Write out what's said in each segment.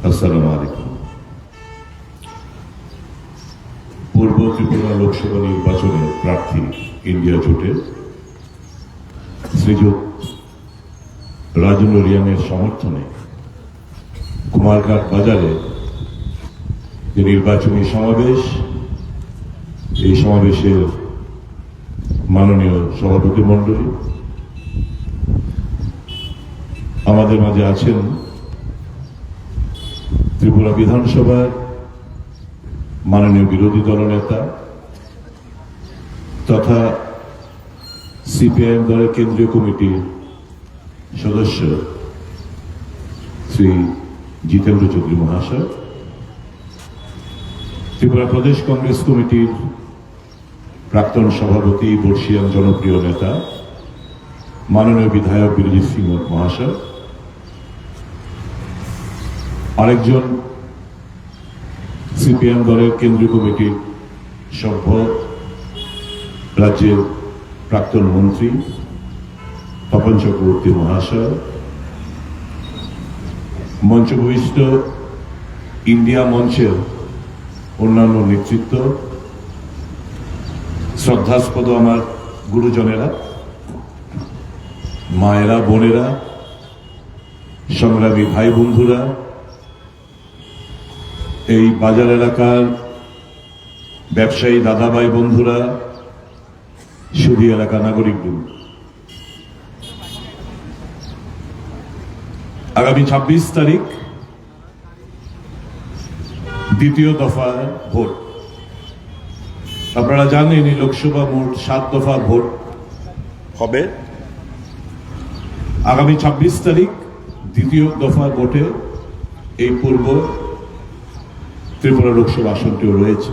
আসসালামু আলাইকুম। পূর্ব ত্রিপুরা লোকসভা নির্বাচনে প্রার্থী ইন্ডিয়া জোটের শ্রীযুত রাজন রিয়াংয়ের সমর্থনে কুমারঘাট বাজারে যে নির্বাচনী সমাবেশ, এই সমাবেশের মাননীয় সভাপতি মণ্ডলী, আমাদের মাঝে আছেন ত্রিপুরা বিধানসভার মাননীয় বিরোধী দলনেতা তথা সিপিআইএম দলের কেন্দ্রীয় কমিটির সদস্য শ্রী জিতেন্দ্র চৌধুরী মহাশয়, ত্রিপুরা প্রদেশ কংগ্রেস কমিটির প্রাক্তন সভাপতি, বর্ষিয়ান জনপ্রিয় নেতা মাননীয় বিধায়ক বীরজিৎ সিং মহাশয়, আরেকজন সিপিএম দলের কেন্দ্রীয় কমিটির সভ্য, রাজ্যের প্রাক্তন মন্ত্রী তপন চক্রবর্তী মহাশয়, মঞ্চভূমিষ্ঠ ইন্ডিয়া মঞ্চের অন্যান্য নেতৃত্ব, শ্রদ্ধাস্পদ আমার গুরুজনেরা, মায়েরা, বোনেরা, সংগ্রামী ভাই বন্ধুরা, এই বাজার এলাকার ব্যবসায়ী দাদাভাই বন্ধুরা, সুধী এলাকা নাগরিকবৃন্দ, আগামী 26 তারিখ দ্বিতীয় দফা ভোট। আপনারা জানেন এই লোকসভা মোট 7 দফা ভোট হবে। আগামী 26 তারিখ দ্বিতীয় দফা ভোটে এই পূর্ব ত্রিপুরা লোকসভা আসনটিও রয়েছে।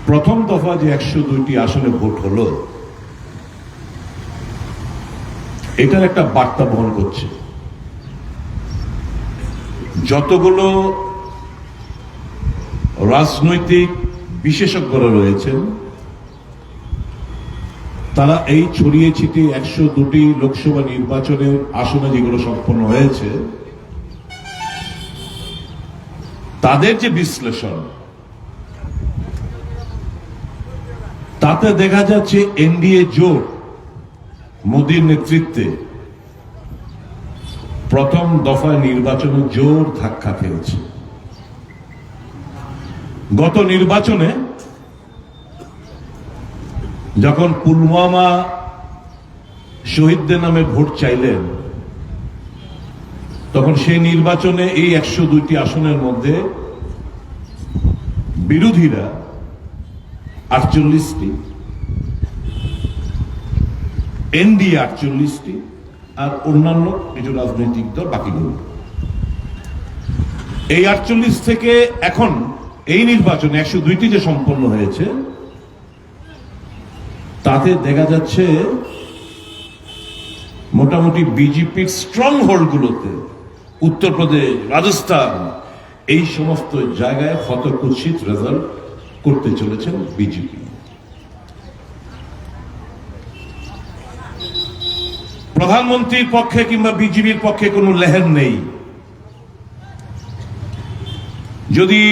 প্রথম দফা যে 102টি আসনে ভোট হলো, এটার একটা বার্তা বহন করছে। যতগুলো রাজনৈতিক বিশেষজ্ঞরা রয়েছেন, তারা এই ছড়িয়ে ছিটিয়ে 102টি লোকসভা নির্বাচনের আসনে যেগুলো সম্পন্ন হয়েছে, তাদের যে বিশ্লেষণ, তাতে দেখা যাচ্ছে এনডিএ জোট মোদীর নেতৃত্বে প্রথম দফায় নির্বাচনে জোর ধাক্কা খেয়েছে। গত নির্বাচনে যখন পুলওয়ামা শহীদদের নামে ভোট চাইলেন, তখন সেই নির্বাচনে এই 102টি আসনের মধ্যে বিরোধীরা 48টি, এনডিএ 48টি, আর অন্যান্য কিছু রাজনৈতিক দল বাকিগুলো। এই 48 থেকে এখন এই নির্বাচনে 102টি যে সম্পন্ন হয়েছে, তাতে দেখা যাচ্ছে মোটামুটি বিজেপির স্ট্রং হোল্ডগুলোতে, উত্তরপ্রদেশ, রাজস্থান, এই সমস্ত জায়গায় হতকুৎসিত রেজাল্ট করতে চলেছেন বিজেপি। প্রধানমন্ত্রীর পক্ষে কিংবা বিজেপির পক্ষে কোনো লেহের নেই। যদি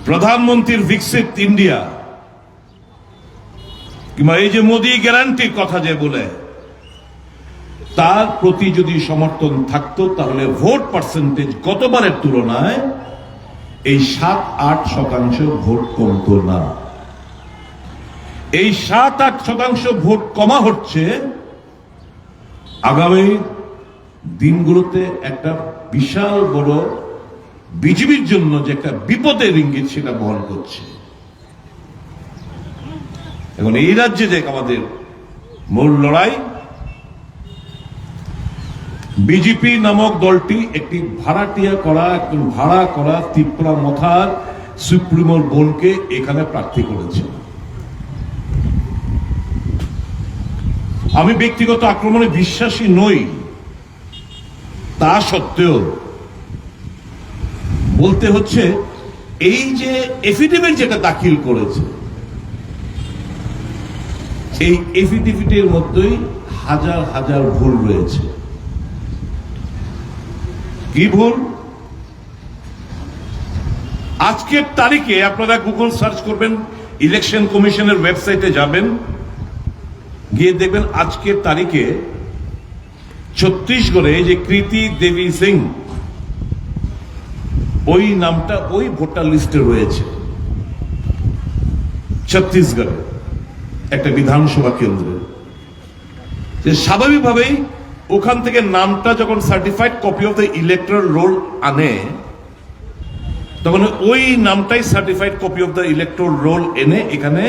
প্রধানমন্ত্রীর বিকশিত ইন্ডিয়া কিংবা এই যে মোদী গ্যারান্টির কথা যে বলে, তার প্রতি যদি সমর্থন থাকতো, তাহলে ভোট পার্সেন্টেজ গতবারের তুলনায় এই 7-8% ভোট কমতো না। এই 7-8% ভোট কমা হচ্ছে আগামী দিনগুলোতে একটা বিশাল বড় বিজেপির জন্য যে একটা বিপদের ইঙ্গিত, সেটা বহন করছে। এখন এই রাজ্যে যে আমাদের মূল লড়াই, বিজেপি নামক দলটি একটি ভাড়াটিয়া করা, একজন ভাড়া করা ত্রিপুরা মথার সুপ্রিমোর বোনকে এখানে প্রার্থী করেছে। আমি ব্যক্তিগত আক্রমণে বিশ্বাসী নই, তা সত্ত্বেও বলতে হচ্ছে, এই যে এফিডেভিট যেটা দাখিল করেছে, এই এফিডেভিটের মধ্যেই হাজার হাজার ভুল রয়েছে। কি ভুল? আজকের তারিখে আপনারা গুগল সার্চ করবেন, ইলেকশন কমিশনের ওয়েবসাইটে যাবেন, গিয়ে দেখবেন আজকের তারিখে ছত্তিশগড়ে যে কৃতি দেবী সিং, ওই নামটা ওই ভোটার লিস্টে রয়েছে। ছত্তিশগড়ে একটা বিধানসভা কেন্দ্রে, যে স্বাভাবিকভাবেই ওখান থেকে নামটা যখন certified copy of the electoral roll আনে, তখন ওই নামটাই certified copy of the electoral roll এনে এখানে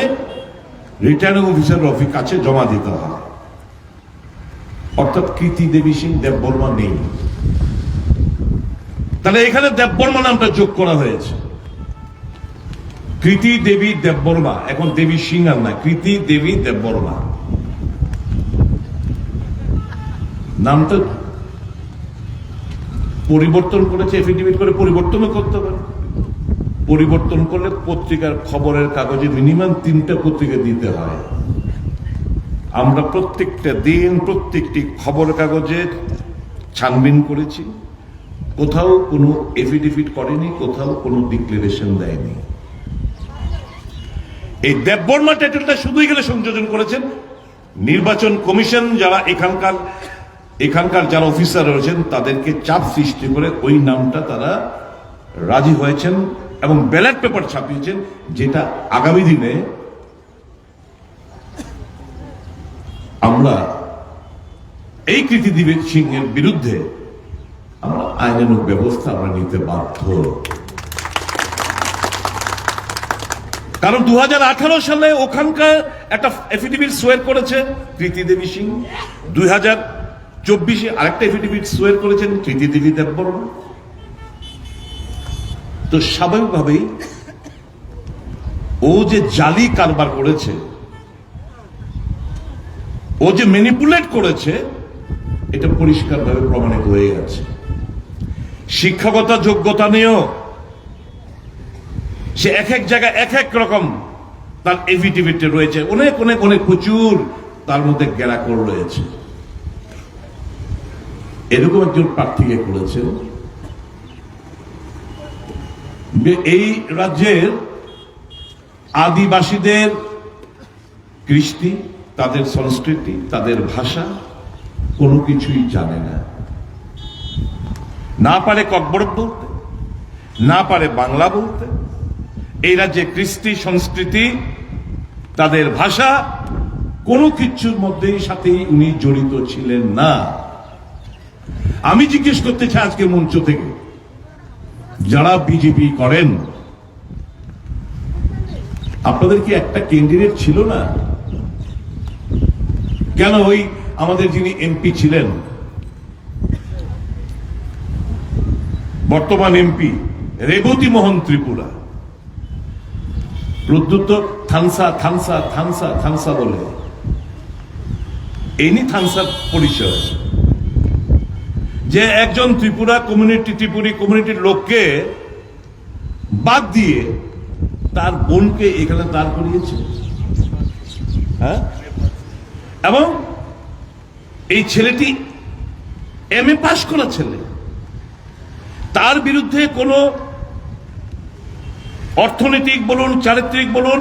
রিটার্নিং অফিসার কাছে জমা দিতে হয়। অর্থাৎ কৃতি দেবী সিং দেববর্মা নেই, তাহলে এখানে দেববর্মা নামটা যোগ করা হয়েছে। কৃতি দেবী দেববর্মা, এখন দেবী সিং আর না, কৃতি দেবী দেববর্মা নামটা পরিবর্তন করেছে, এফিডেভিট করে পরিবর্তনও করতে পারে। পরিবর্তন করলে পত্রিকার খবরের কাগজে মিনিমাম 3টা পত্রিকা দিতে হয়। আমরা প্রত্যেকটা দিন প্রত্যেকটি খবর কাগজে ছানবিন করেছি, কোথাও কোনো এফিডেভিট করেনি, কোথাও কোনো ডিক্লারেশন দেয়নি। এই দেববর্মা টাইটেলটা শুধু এখানে সংযোজন করেছেন নির্বাচন কমিশন, যারা এখানকার যারা অফিসার রয়েছেন তাদেরকে চাপ সৃষ্টি করে ওই নামটা তারা রাজি হয়েছেন এবং ব্যালট পেপার ছাপিয়েছেন, যেটা আগামী দিনে আমরা এই কৃতি দেবী সিং এর বিরুদ্ধে আমরা আইনানুগ ব্যবস্থা আমরা নিতে বাধ্য। কারণ 2018 সালে ওখানকার একটা এফিডেভিট সোয়ার করেছে কৃতি দেবী সিং, 2024 আরেকটা এফিডেভিট সোয়ার করেছেন কৃতি দেবী দেববর্মা। তো স্বাভাবিকভাবেই ও যে জালি কারবার করেছে, ও যে ম্যানিপুলেট করেছে, এটা পরিষ্কারভাবে প্রমাণিত হয়ে গেছে। শিক্ষাগত যোগ্যতা নিয়েও সে এক এক জায়গায় এক এক রকম তার এফিডেভিটে রয়েছে, অনেক অনেক অনেক প্রচুর তার মধ্যে গ্যারাকর রয়েছে। এরকম একজন প্রার্থীকে করেছেন এই রাজ্যের আদিবাসীদের কৃষ্টি, তাদের সংস্কৃতি, তাদের ভাষা কোনো কিছুই জানে না, না পারে ককবরক বলতে, না পারে বাংলা বলতে। এই রাজ্যে কৃষ্টি সংস্কৃতি, তাদের ভাষা কোনো কিছুর মধ্যেই সাথেই উনি জড়িত ছিলেন না। আমি জিজ্ঞেস করতে চাই আজকে মঞ্চ থেকে, যারা বিজেপি করেন, আপনাদের কি একটা ক্যান্ডিডেট ছিল না? কেন ওই আমাদের যিনি এমপি ছিলেন, বর্তমান এমপি রেবতী মোহন ত্রিপুরা, প্রদ্যুৎ থানসা থানসা থানসা থানসা বলে, এনি থানসার পরিচয়, যে একজন ত্রিপুরি কমিউনিটির লোককে বাদ দিয়ে তার বোনকে এখানে দাঁড় করিয়েছে। হ্যাঁ, এবং এই ছেলেটি এমএ পাশ করা ছেলে, তার বিরুদ্ধে কোনো অর্থনৈতিক বলুন, চারিত্রিক বলুন,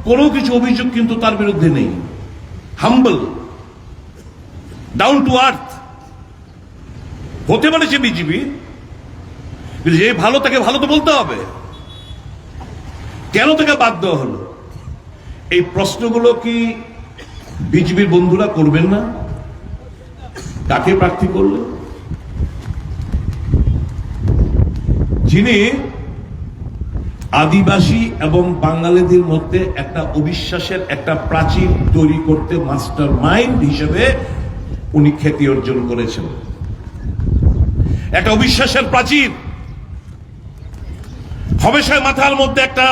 কোনো কিছু অভিযোগ কিন্তু তার বিরুদ্ধে নেই। হাম্বল, ডাউন টু আর্থ হতে পারে সে বিজেপি, যে ভালো তাকে ভালো তো বলতে হবে। কেন তাকে বাদ দেওয়া হলো? এই প্রশ্নগুলো কি বিজেপির বন্ধুরা করবেন না? কাকে প্রার্থী করলে? যিনি আদিবাসী এবং বাঙালিদের মধ্যে একটা অবিশ্বাসের একটা প্রাচীর তৈরি করতে মাস্টার মাইন্ড হিসেবে উনি খ্যাতি অর্জন করেছেন। একটা অবিশ্বাসের প্রাচীর হবেশায় মাথার মধ্যে একটা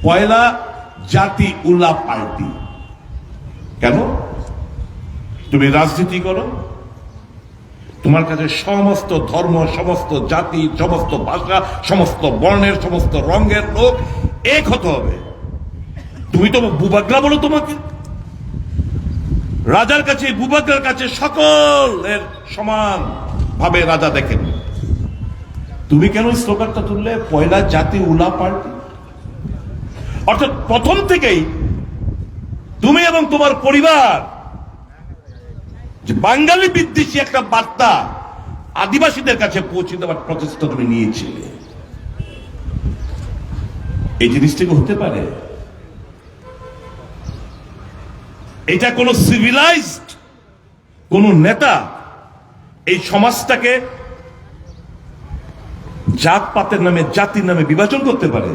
পয়লা জাতি উল্লা পার্টি। কেন? তুমি রাজনীতি করো, তোমার কাছে সমস্ত ধর্ম, সমস্ত জাতি, সমস্ত ভাষা, সমস্ত বর্ণের, সমস্ত রঙের লোক এক হতে হবে। তুমি তো বুবাগলা বলো, তোমাকে রাজার কাছে, বুবাগলার কাছে সকলের সমান ভাবে রাজা দেখেন। তুমি কেন এই স্লোগানটা তুললে, পয়লা জাতি উলা পার্টি? অর্থাৎ প্রথম থেকেই তুমি এবং তোমার পরিবার যে বাঙালি বিদ্বেষী একটা বার্তা আদিবাসীদের কাছে পৌঁছে দেওয়ার প্রচেষ্টা তুমি নিয়েছিলে। এই জিনিসটাকে হতে পারে? এটা কোন সিভিলাইজড কোন নেতা এই সমাজটাকে জাতপাতের নামে, জাতির নামে বিভাজন করতে পারে?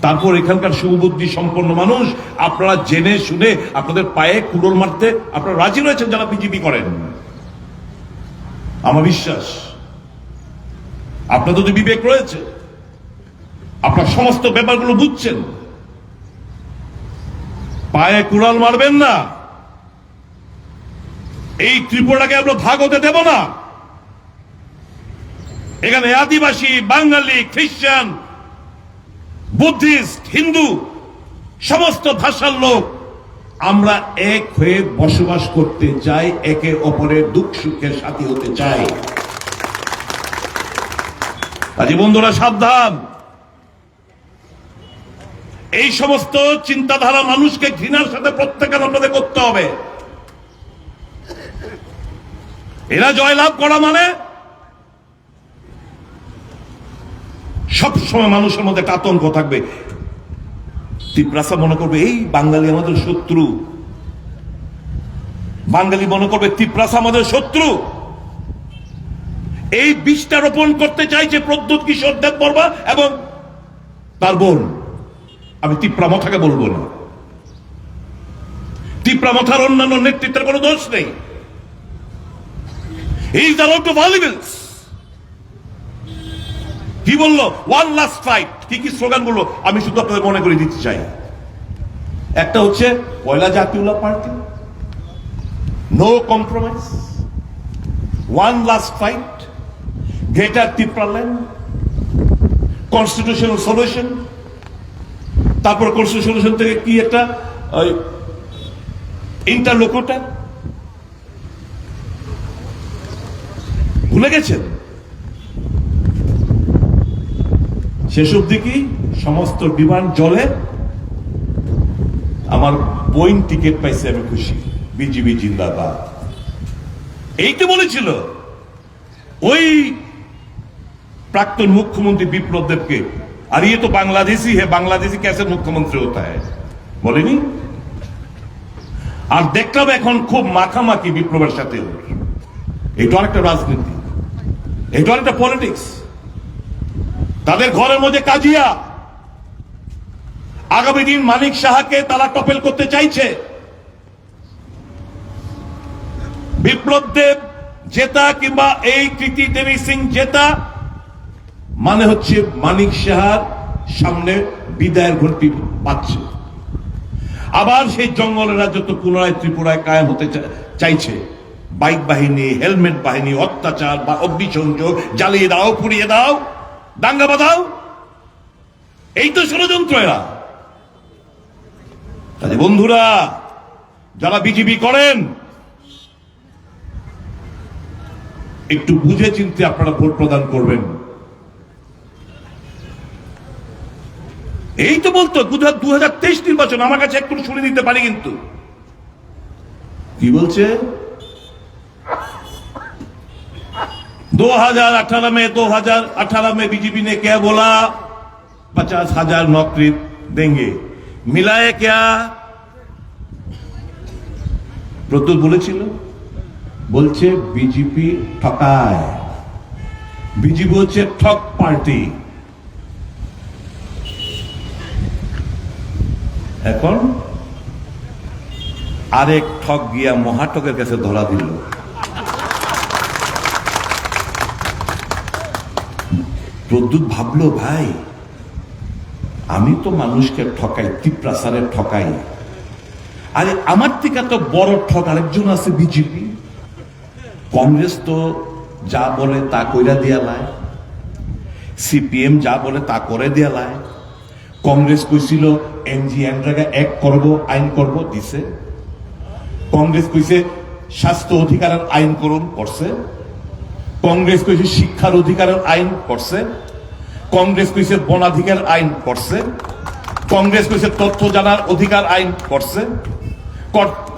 তারপর এখানকার সুবুদ্ধি সম্পন্ন মানুষ, আপনারা জেনে শুনে আপনাদের পায়ে কুড়োল মারতে আপনারা রাজি রয়েছেন যারা বিজেপি করেন। আমার বিশ্বাস আপনাদের তো বিবেক রয়েছে, আপনার সমস্ত ব্যাপারগুলো বুঝছেন। পায়ে কুড়াল মারবেন না। এই ত্রিপুরাকে আমরা ভাগ হতে দেব না। এখানে আদিবাসী, বাঙালি, খ্রিস্টান, বুদ্ধিস্ট, হিন্দু সমস্ত ভাষার লোক আমরা এক হয়ে বসবাস করতে চাই, একে অপরের দুঃখ সুখের সাথী হতে চাই। কাজে বন্ধুরা সাবধান, এই সমস্ত চিন্তাধারা মানুষকে ঘৃণার সাথে প্রত্যাখ্যান আপনাদের করতে হবে। এরা জয়লাভ করা মানে সব সময় মানুষের মধ্যে একটা আতঙ্ক থাকবে। তিপ্রাসা মনে করবে এই বাঙালি আমাদের শত্রু, বাঙালি মনে করবে তিপ্রাসা আমাদের শত্রু। এই বীজটা রোপণ করতে চাইছে প্রদ্যুৎ কিশোর দেববর্মা এবং তার বোন। আমি তিপ্রামথাকে বলবো না, তিপ্রামথার অন্যান্য নেতৃত্বের কোনো দোষ নেই। He is out of volleyballs. কি বললো? One last fight. কি কি স্লোগান বললো আমি শুধু আপনাদের মনে করে দিতে চাই। একটা হচ্ছে পয়লা জাতীয় party, no compromise, one last fight, greater Tripuraland, constitutional solution. তারপর কনস্টিটিউশনাল সলিউশন থেকে কি একটা ইন্টারলোকুটার ভুলে গেছেন? শেষ অব্দি কি সমস্ত বিমান জলে আমার বোইং টিকিট পাইছে, আমি খুশি, বিজিবি জিন্দাবাদ। এই তো বলেছিল ওই প্রাক্তন মুখ্যমন্ত্রী বিপ্লব দেবকে। আর ये तो बांग्लादेशी है, बांग्लादेशी कैसे मुख्यमंत्री होता है বলেনি? আর দেখলাম এখন খুব মাখামাখি বিপ্লবের সাথে। এটা অনেকটা রাজনীতি, এটা অনেকটা পলিটিক্স। তাদের ঘরের মধ্যে কাজিয়া। আগামী দিন মানিক সাহাকে তারা টপেল করতে চাইছে। বিপ্লব দেব জেতা কিংবা এই কৃতি দেবী সিং জেতা মানে হচ্ছে মানিক সাহার সামনে বিদায়ের ঘন্টি পাচ্ছে। আবার সেই জঙ্গলের রাজত্ব পুনরায় ত্রিপুরায় কায়েম হতে চাইছে। বাইক বাহিনী, হেলমেট বাহিনী, অত্যাচার বা অগ্নিসংযোগ, জ্বালিয়ে দাও, পুড়িয়ে দাও, দাঙ্গা বাঁধাও, এই তো ষড়যন্ত্র এরা। কাজে বন্ধুরা যারা বিজেপি করেন একটু বুঝে চিনতে আপনারা ভোট প্রদান করবেন। এই তো বলতো 2023 নির্বাচন, আমার কাছে একটু শুনে দিতে পারি, কিন্তু কি বলছে 2018 में बीजेपी ने क्या बोला? 50,000 नौकरी देंगे। मिलाए क्या? প্রদ্যুৎ বলেছিল, বলছে বিজেপি ঠকায়, বিজেপি হচ্ছে ঠক পার্টি। এখন আরেক ঠক গিয়া মহাঠকের কাছে ধরা দিল। প্রদ্যুৎ ভাবলো, ভাই আমি তো মানুষকে ঠকাই, ত্রিপ্রাসারে ঠকাই, আরে আমার থেকে তো বড় ঠক আরেকজন আছে বিজেপি। কংগ্রেস তো যা বলে তা কইরা দিয়া লায়, সিপিএম যা বলে তা করে দিয়া লায়। কংগ্রেস কইছিল এনজি এনরেগা এক করব, আইন করব, দিছে। কংগ্রেস কইছে স্বাস্থ্য অধিকারের আইন করুন, করছে। কংগ্রেস কইছে শিক্ষার অধিকারের আইন করছে, কংগ্রেস কইছে বনাধিকার আইন করছে, কংগ্রেস কইছে তথ্য জানার অধিকার আইন করছে,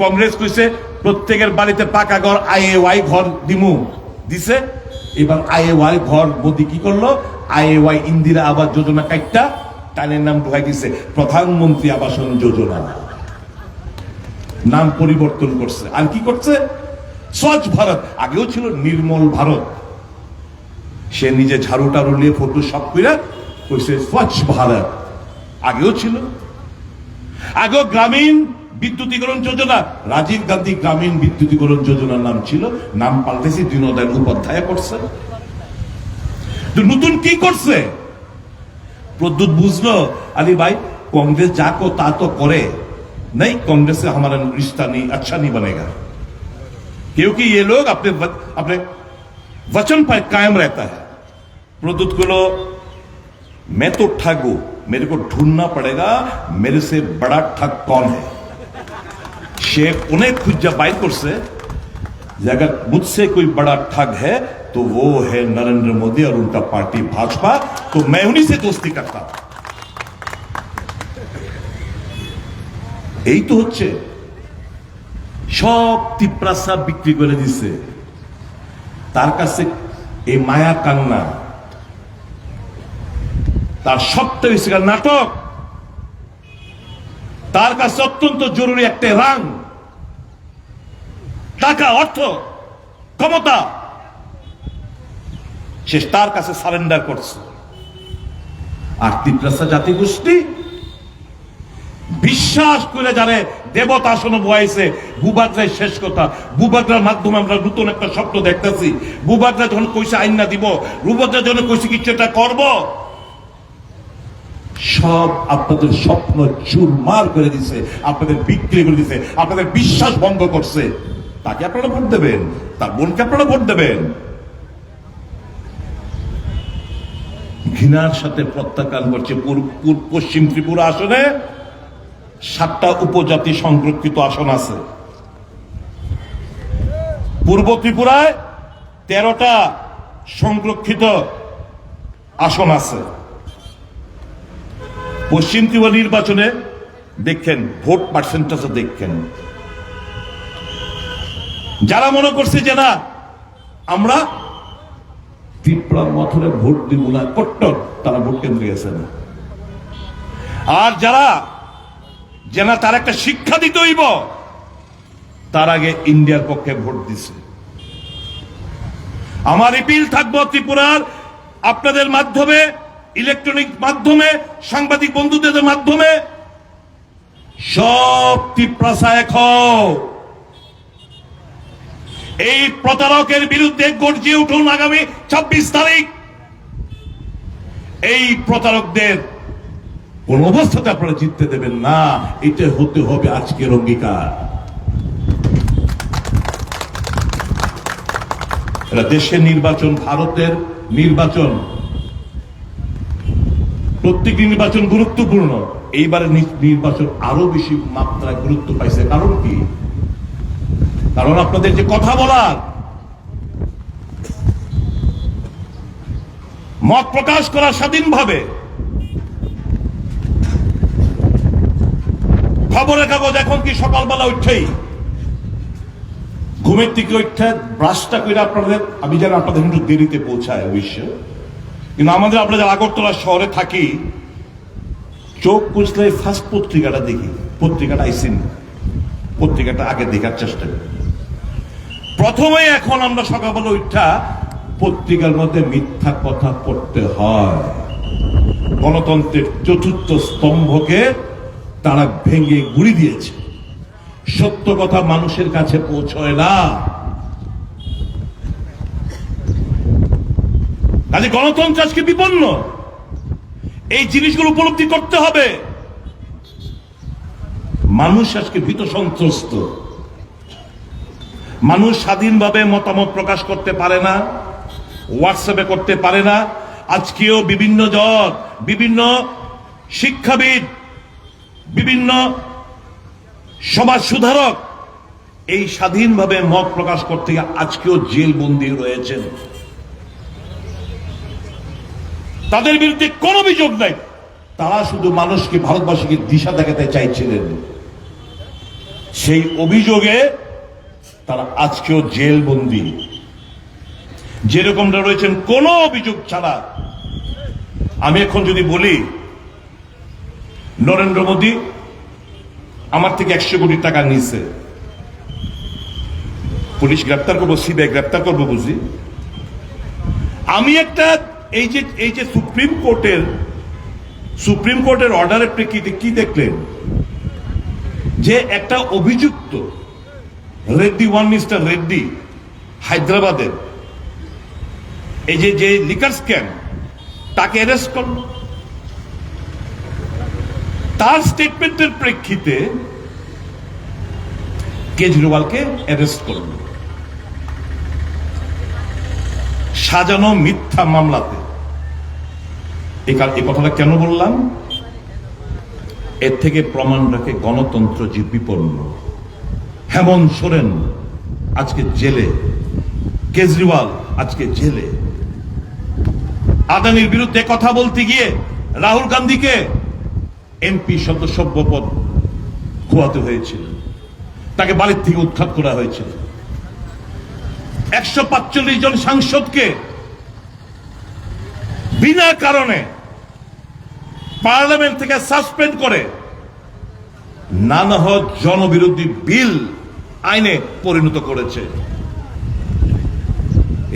কংগ্রেস কইছে প্রত্যেকের বাড়িতে পাকা ঘর আইএওয়াই ঘর দিছে। এবার আইএওয়াই ঘর মোদি কি করলো, আইএওয়াই ইন্দিরা আবাস যোজনা কাইটটা টাইনের নাম ঢুকাই দিছে প্রধানমন্ত্রী আবাসন যোজনা, নাম পরিবর্তন করছে। আর কি করছে, স্বচ্ছ ভারত, আগেও ছিল নির্মল ভারত। সে নিজে ঝাড়ু টাড়ু নিয়ে ফটো সব করে কইছে স্বচ্ছ ভারত, আগেও ছিল। আগেও গ্রামীণ বিদ্যুতীকরণ যোজনা, রাজীব গান্ধী গ্রামীণ বিদ্যুতীকরণ যোজনার নাম ছিল, নাম পাল্টেছে দীনদয়াল উপাধ্যায় করছে। নতুন কি করছে, প্রদ্যুৎ বুঝলো আলী ভাই कांग्रेस जाको ता तो करे नहीं, कांग्रेस से हमारा रिश्ता नहीं अच्छा नहीं बनेगा, क्योंकि ये लोग अपने वचन पर कायम रहता है। प्रद्युत को मैं तो ठग हूं, मेरे को ढूंढना पड़ेगा मेरे से बड़ा ठग कौन है। शेख उन्हें खुद जब बाइक से अगर मुझसे कोई बड़ा ठग है तो वो है नरेंद्र मोदी और उनका पार्टी भाजपा, तो मैं उन्हीं से दोस्ती करता हूं। এই তো হচ্ছে সব তিপ্রাসা বিক্রি করে দিচ্ছে। তার কাছে এই মায়া কান্না, তার সবটা বেশি নাটক, তার কাছে অত্যন্ত জরুরি একটা রাং, টাকা, অর্থ, ক্ষমতা, সে তার কাছে সারেন্ডার করছে। আর তিপ্রাসা জাতিগোষ্ঠী বিশ্বাস করে জানে দেবতা আসন বয়াইছে, বুবাগরাই শেষ কথা। বুবাগরার মাধ্যমে আমরা নতুন একটা স্বপ্ন দেখতেছি। বুবাগরা যখন কইছে আইন না দিব, বুবাগরা যখন কইছে কিছু একটা করব, সব আপনাদের স্বপ্ন চুরমার করে দিছে, আপনাদের বিক্রি করে দিছে, আপনাদের বিশ্বাস ভঙ্গ করছে। তাকে আপনারা ভোট দেবেন, তার বোনকে আপনারা ভোট দেবেন। ঘৃণার সাথে প্রত্যাখ্যান করছে। পশ্চিম ত্রিপুরা আসনে 7টা উপজাতি সংরক্ষিত আসন আছে, পূর্ব ত্রিপুরায় 13টা সংরক্ষিত আসন আছে। পশ্চিম ত্রিপুরা নির্বাচনে দেখেন ভোট পার্সেন্টেজ দেখেন, যারা মনে করছে যে না আমরা ত্রিপুরার মথনে ভোট দিব না কট্টর, তারা ভোট কেন্দ্রে গেছে না। আর যারা যেনা তার একটা শিক্ষা দিতে হইব, তার আগে ইন্ডিয়ার পক্ষে ভোট দিছে। আমার ইপিল থাকবো ত্রিপুরার আপনাদের মাধ্যমে, ইলেকট্রনিক মাধ্যমে, সাংবাদিক বন্ধুদের মাধ্যমে, সব ত্রিপ্রাসা এক হও। এই প্রতারকের বিরুদ্ধে গর্জে উঠুন আগামী 26 তারিখ। এই প্রতারকদের কোন অবস্থাতে আপনারা জিততে দেবেন না, এটা হতে হবে আজকের অঙ্গীকার। এটা দেশের নির্বাচন, ভারতের নির্বাচন, প্রত্যেক নির্বাচন গুরুত্বপূর্ণ। এইবারের নির্বাচন আরো বেশি মাত্রায় গুরুত্ব পাইছে। কারণ কি? কারণ আপনাদের যে কথা বলার, মত প্রকাশ করা স্বাধীনভাবে, খবরের কাগজ এখন কি সকালবেলা উঠেই ঘুমের থেকে উঠে ব্রাশটা করে আপনাদের, আমি জানি আপনাদের একটু দেরিতে পৌঁছায় অবশ্য, কিন্তু আমাদের আমরা যারা আগরতলা শহরে থাকি, চোখ বুঝলে ফার্স্ট পত্রিকাটা দেখি, পত্রিকাটা আইসিন, পত্রিকাটা আগে দেখার চেষ্টা করি। প্রথমে এখন আমরা সকালবেলা উঠা পত্রিকার মধ্যে মিথ্যা কথা পড়তে হয়। গণতন্ত্রের চতুর্থ স্তম্ভকে তারা ভেঙে গুড়ি দিয়েছে। সত্য কথা মানুষের কাছে পৌঁছয় না। কাজে গণতন্ত্র আজকে বিপন্ন। এই জিনিসগুলো উপলব্ধি করতে হবে। মানুষ আজকে ভীত সন্ত্রস্ত। মানুষ স্বাধীনভাবে মতামত প্রকাশ করতে পারে না, হোয়াটসঅ্যাপে করতে পারে না। আজকেও বিভিন্ন জট, বিভিন্ন শিক্ষাবিদ, বিভিন্ন সমাজ সুধারক এই স্বাধীনভাবে মত প্রকাশ করতে গিয়ে আজকেও জেল বন্দী রয়েছেন। তাদের বিরুদ্ধে কোনো অভিযোগ নাই, তারা শুধু মানুষকে, ভারতবাসীকে দিশা দেখাতে চাইছিলেন। সেই অভিযোগে তারা আজকেও জেলবন্দী, যেরকমটা রয়েছেন কোনো অভিযোগ ছাড়া। আমি এখন যদি বলি নরেন্দ্র মোদী আমার থেকে 100 কোটি টাকা নিয়েছে, পুলিশ গ্রেপ্তার করবো, সিবিআই গ্রেপ্তার করবো বুঝি? আমি একটা এই যে সুপ্রিম কোর্টের অর্ডারের প্রেক্ষিতে কি দেখলেন, যে একটা অভিযুক্ত রেড্ডি, ওয়ান মিস্টার রেড্ডি, হায়দ্রাবাদের এই যে লিকার স্ক্যাম, তাকে অ্যারেস্ট করল। তার স্টেটমেন্টের প্রেক্ষিতে কেজরিওয়ালকে অ্যারেস্ট করল সাজানো মিথ্যা মামলাতে। এই কথাটা কেন বললাম? এর থেকে প্রমাণ রাখে গণতন্ত্র যে বিপন্ন। হেমন্ত সোরেন আজকে জেলে, কেজরিওয়াল আজকে জেলে। আদানির বিরুদ্ধে কথা বলতে গিয়ে রাহুল গান্ধীকে এমপি সদস্য পদ খোয়াতে হয়েছিল, তাকে বাড়ির থেকে উৎখাত করা হয়েছিল। 145 জন সাংসদকে বিনা কারণে পার্লামেন্ট থেকে সাসপেন্ড করে নানা জনবিরোধী বিল আইনে পরিণত করেছে।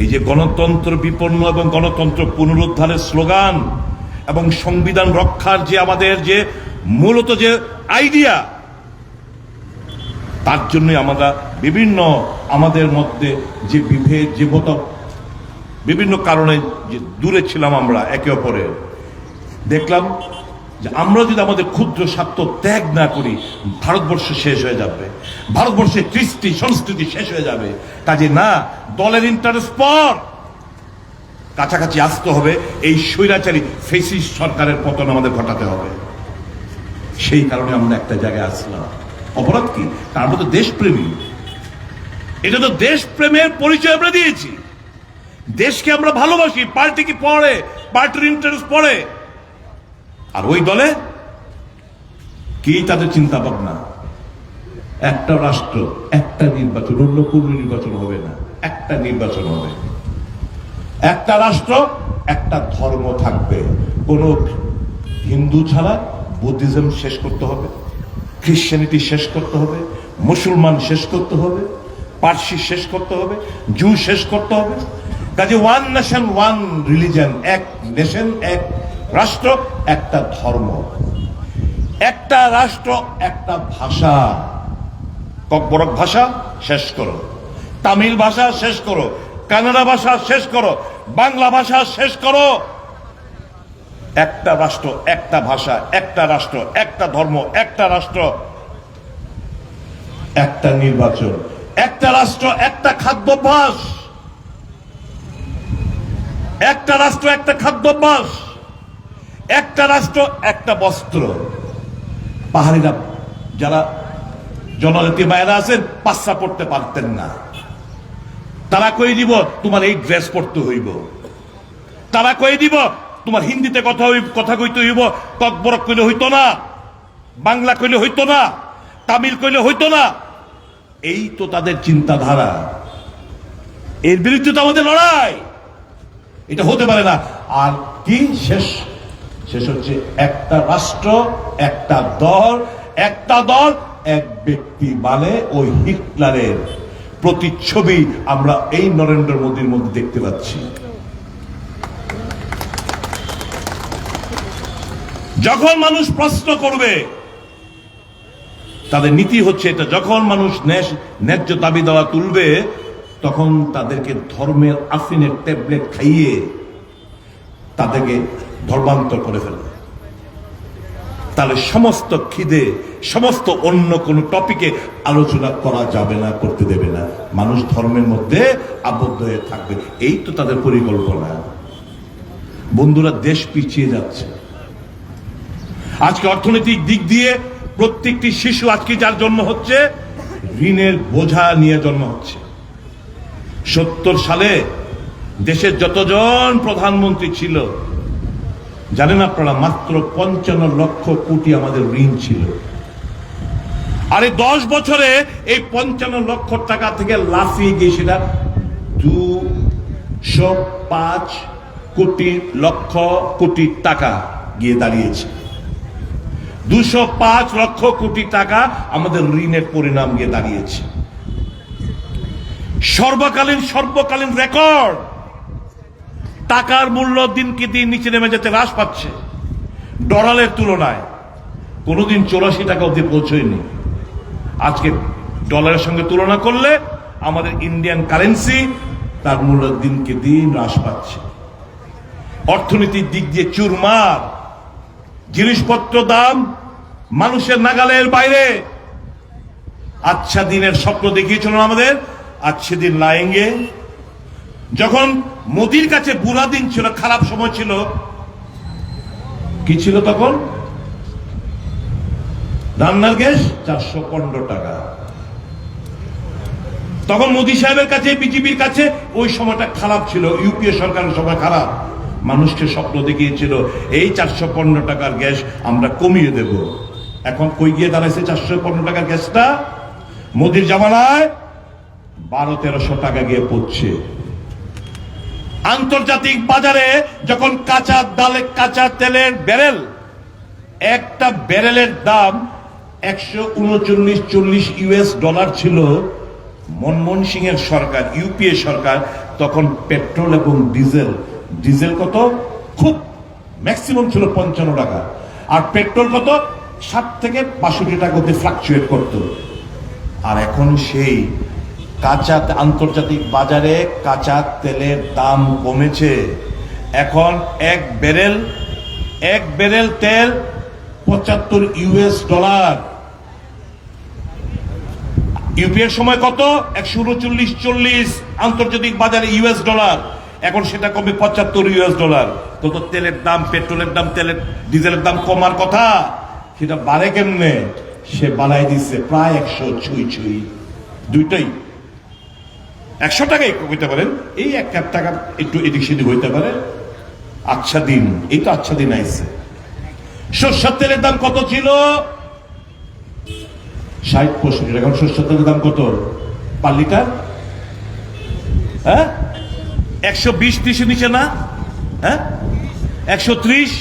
এই যে গণতন্ত্র বিপন্ন এবং গণতন্ত্র পুনরুদ্ধারের স্লোগান এবং সংবিধান রক্ষার যে আমাদের যে মূলত যে আইডিয়া, তার জন্য আমরা বিভিন্ন আমাদের মধ্যে যে বিভেদ, যে মত, বিভিন্ন কারণে যে দূরে ছিলাম আমরা একে অপরের, দেখলাম যে আমরা যদি আমাদের ক্ষুদ্র স্বার্থ ত্যাগ না করি, ভারতবর্ষ শেষ হয়ে যাবে, ভারতবর্ষের কৃষ্টি সংস্কৃতি শেষ হয়ে যাবে। কাজে না, দলের ইন্টারেস্ট পর কাছাকাছি আসতে হবে। এই স্বৈরাচারী ফেসিস্ট সরকারের পতন আমাদের ঘটাতে হবে। সেই কারণে আমরা একটা জায়গায় আসলাম। অপরাধ কি? তার মতো দেশপ্রেমী। এটা তো দেশপ্রেমের পরিচয় আমরা দিয়েছি। দেশকে আমরা ভালোবাসি, পার্টি কি পড়ে, পার্টির ইন্টারেস্ট পড়ে। আর ওই দলে কি তাদের চিন্তা ভাবনা? একটা রাষ্ট্র, একটা নির্বাচন, অন্য কোনো নির্বাচন হবে না, একটা নির্বাচন হবে। একটা রাষ্ট্র, একটা ধর্ম থাকবে। কোন হিন্দু ছাড়া বুদ্ধিজম শেষ করতে হবে, খ্রিস্টানিটি শেষ করতে হবে, মুসলমান শেষ করতে হবে, পার্সি শেষ করতে হবে, জু শেষ করতে হবে। কাজে ওয়ান নেশন ওয়ান রিলিজন, এক নেশন এক রাষ্ট্র একটা ধর্ম, একটা রাষ্ট্র একটা ভাষা। ককবরক ভাষা শেষ করো, তামিল ভাষা শেষ করো, কানাডা ভাষা শেষ করো, বাংলা ভাষা শেষ করো। একটা রাষ্ট্র, একটা ভাষা, একটা রাষ্ট্র, একটা ধর্ম, একটা রাষ্ট্র, একটা নির্বাচন, একটা রাষ্ট্র, একটা খাদ্যাভ্যাস, একটা রাষ্ট্র, একটা খাদ্যাভ্যাস, একটা রাষ্ট্র, একটা বস্ত্র। পাহাড়িরা, যারা জনজাতি ভাইয়েরা আছেন, পাচ্ছা পড়তে পারতেন না, তারা কয়ে দিব তোমার এই ড্রেস পড়তে হইব। তারা কয়ে দিব তোমার হিন্দিতে কথা কইতে হইব, ককবরক কইলে হইতো না, বাংলা কইলে হইতো না, তামিল কইলে হইতো না। এই তো তাদের চিন্তাধারা। এর বিরুদ্ধে তো আমাদের লড়াই। এটা হতে পারে না। আর কি শেষ হচ্ছে একটা রাষ্ট্র, একটা দল, একটা দল, এক ব্যক্তি, মানে ওই হিটলারের প্রতিচ্ছবি আমরা এই নরেন্দ্র মোদীর মধ্যে দেখতে পাচ্ছি। যখন মানুষ প্রশ্ন করবে, তাদের নীতি হচ্ছে এটা, যখন মানুষ ন্যায্য দাবি দেওয়া তুলবে, তখন তাদেরকে ধর্মের আফিনের ট্যাবলেট খাইয়ে তাদেরকে ধর্মান্তর করে ফেলে। তাহলে সমস্ত খিদে, সমস্ত অন্য কোন টপিকে আলোচনা করা যাবে না, করতে দেবে না। মানুষ ধর্মের মধ্যে আবদ্ধ হয়ে থাকবে। এই তো তাদের পরিকল্পনা। বন্ধুরা, দেশ পিছিয়ে যাচ্ছে। আজকে অর্থনৈতিক দিক দিয়ে প্রত্যেকটি শিশু আজকে যার জন্ম হচ্ছে, ঋণের বোঝা নিয়ে জন্ম হচ্ছে। 70 সালে দেশের যতজন প্রধানমন্ত্রী ছিল, জানেন আপনারা, মাত্র 55 লক্ষ কোটি আমাদের ঋণ ছিল। আর এই 10 বছরে এই 55 লক্ষ টাকা থেকে লাফিয়ে গিয়ে সেটা 205 কোটি লক্ষ কোটি টাকা গিয়ে দাঁড়িয়েছে। 205 লক্ষ কোটি টাকা আমাদের ঋণের পরিণাম গিয়ে দাঁড়িয়েছে। সর্বকালীন রেকর্ড। টাকার মূল্য দিনকে দিন নিচে নেমে যেতে হ্রাস পাচ্ছে। ডলারের তুলনায় কোনোদিন 84 টাকা অবধি পৌঁছয়নি। আজকে ডলারের সঙ্গে তুলনা করলে আমাদের ইন্ডিয়ান কারেন্সি তার মূল্য দিনকে দিন হ্রাস পাচ্ছে। অর্থনীতির দিক দিয়ে চুরমার, জিনিসপত্র দাম মানুষের নাগালের বাইরে। আচ্ছা দিনের স্বপ্ন দেখিয়েছিল আমাদের, আচ্ছা দিন লায়েঙ্গে। যখন মোদির কাছে বুড়া দিন ছিল, খারাপ সময় ছিল, কি ছিল তখন? রান্নার গ্যাস 415 টাকা। তখন মোদি সাহেবের কাছে, বিজেপির কাছে ওই সময়টা খারাপ ছিল, ইউপিএ সরকারের সময় খারাপ। মানুষকে স্বপ্ন দেখিয়েছিল এই 415 টাকার গ্যাস আমরা কমিয়ে দেব। এখন কই গিয়ে দাঁড়াইছে 415 টাকার গ্যাসটা? মোদির জামানায় 1200-1300 টাকা গিয়ে পড়ছে। আন্তর্জাতিক বাজারে যখন কাঁচা তেলের ব্যারেল, একটা ব্যারেলের দাম 139-40 ইউএস ডলার ছিল, মনমোহন সিং এর সরকার, ইউপিএ সরকার, তখন পেট্রোল এবং ডিজেল কত? খুব ম্যাক্সিমাম ছিল 55 টাকা। আর পেট্রোল কত? 60 থেকে 62 টাকা অব্দি ফ্লাকচুয়েট করত। আর এখন সেই আন্তর্জাতিক বাজারে কাঁচা তেলের দাম কমেছে। এখন এক ব্যারেল তেল 75 ইউএস ডলার। ইউপিএর সময় কত? 139-40 আন্তর্জাতিক বাজারে ইউএস ডলার। এখন সেটা কমে 75 ইউএস ডলার। তো তেলের দাম, পেট্রোলের দাম, ডিজেলের দাম কমার কথা, সেটা বাড়ে কেমনে? সে বাড়াই দিচ্ছে প্রায় 100 ছুঁই। দুইটাই 100 টাকাই হইতে পারেন, এই 1 টাকা একটু এদিক সেদিক হইতে পারে। আচ্ছা দিন, এই তো আচ্ছা দিন আইছে। সরষের তেলের দাম কত ছিল? 60-65 টাকা। এখন সরষের তেলের দাম কত পার লিটার? 120-30 নিচে না? 130।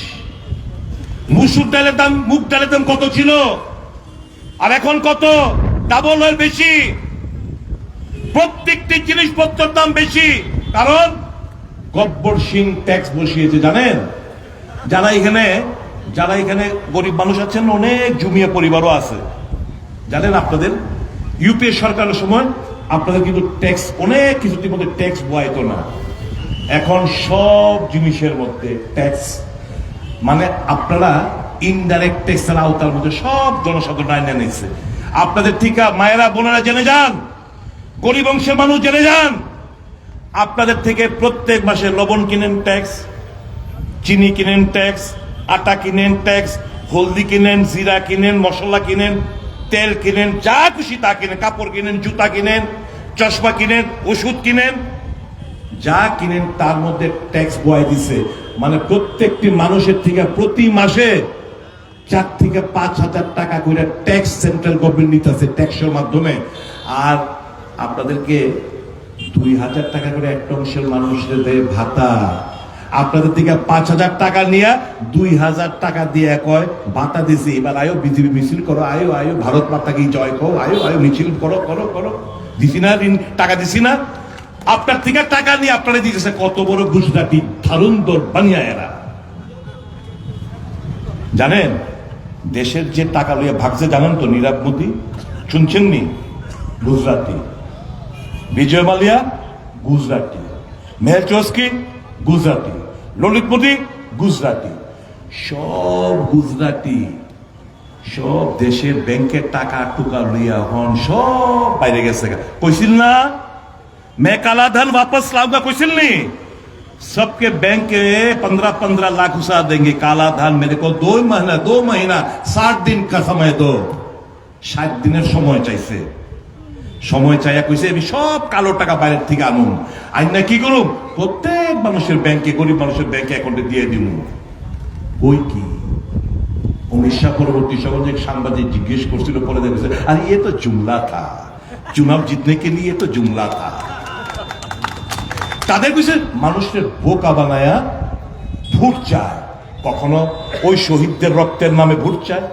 মুগ ডালের দাম কত ছিল আর এখন কত? ডাবল এর বেশি। প্রত্যেকটি জিনিসপত্রের দাম বেশি। কারণ গব্বর সিং ট্যাক্স বসিয়েছে। জানেন, যারা এখানে গরিব মানুষ আছেন, অনেক জমিয়া পরিবারও আছে, জানেন আপনাদের ইউপিএ সরকারের সময় আপনাদের কিন্তু ট্যাক্স, অনেক কিছুর মধ্যে ট্যাক্স বয়াইতো না। এখন সব জিনিসের মধ্যে ট্যাক্স, মানে আপনারা ইনডাইরেক্ট ট্যাক্সের আওতার মধ্যে সব জনসাধারণ আইনে নিচ্ছে। আপনাদের থেকে মায়েরা বোনেরা জেনে যান, গরিব অংশের মানুষ জেনে যান, আপনাদের থেকে প্রত্যেক মাসে লবণ কিনেন ট্যাক্স, চিনি কিনেন ট্যাক্স, আটা কিনেন ট্যাক্স, হলদি কিনেন, জিরা কিনেন, মশলা কিনেন, তেল কিনেন, যা খুশি তা কিনেন, কাপড় কিনেন, জুতা কিনেন, চশমা কিনেন, ওষুধ কিনেন, যা কিনেন তার মধ্যে ট্যাক্স বয় দিছে। মানে প্রত্যেকটি মানুষের থেকে প্রতি মাসে 4 থেকে 5 হাজার টাকা করে ট্যাক্স সেন্ট্রাল গভর্নমেন্ট নিতেছে ট্যাক্সের মাধ্যমে। আর আপনাদেরকে 2000 টাকা করে একটা অংশের মানুষদের দেয় ভাতা। আপনাদের থেকে 5000 টাকা নিয়ে 2000 টাকা দিয়ে কয় ভাতা দিছে, এবার আয়ো বিজেপি মিছিল করো, আয়ো ভারত মাতা কি জয় করো, আয়ো মিছিল করো। দিছি না ঋণ, টাকা দিছি না? আপনার থেকে টাকা নিয়ে আপনারা দিতেছে। কত বড় গুজরাটি ধারুন্দর বানিয়া এরা। জানেন দেশের যে টাকা লইয়া ভাগছে, জানেন তো? নীরব মোদী, শুনছেন নি? গুজরাটি। বিজয় মালিয়া গুজরাটি, মেহের চৌস্কি গুজরাটি, ললিত মোদী গুজরাটি, সব গুজরাটি। সব দেশের ব্যাংকের টাকা টুকা লইয়া হন সব বাইরে গেছে। কইছিল না मैं काला धन वापस लाऊंगा? कौशल नहीं। सबके बैंक के 15-15 लाख घुसा देंगे। काला धन मेरे को 2 महीना 60 दिन का समय दो। 60 দিনের সময় চাইছে। সময় চাইয়া কইছে আমি সব কালো টাকা বাইরের থেকে আনুন, আইন না কি করুম, প্রত্যেক মানুষের ব্যাংকে, গরিব মানুষের ব্যাংকে অ্যাকাউন্টে দিয়ে দিব। ওই কি অমিত শাহ পরবর্তী সময় एक সাংবাদিক জিজ্ঞেস করছিল, পরে দেখেছে আরে ये तो जुमला था, चुनाव जीतने के लिए तो जुमला था। তাদের কাছে মানুষের বোকা বানায়া ভোট চায়, কখনো ওই শহীদদের রক্তের নামে ভোট চায়,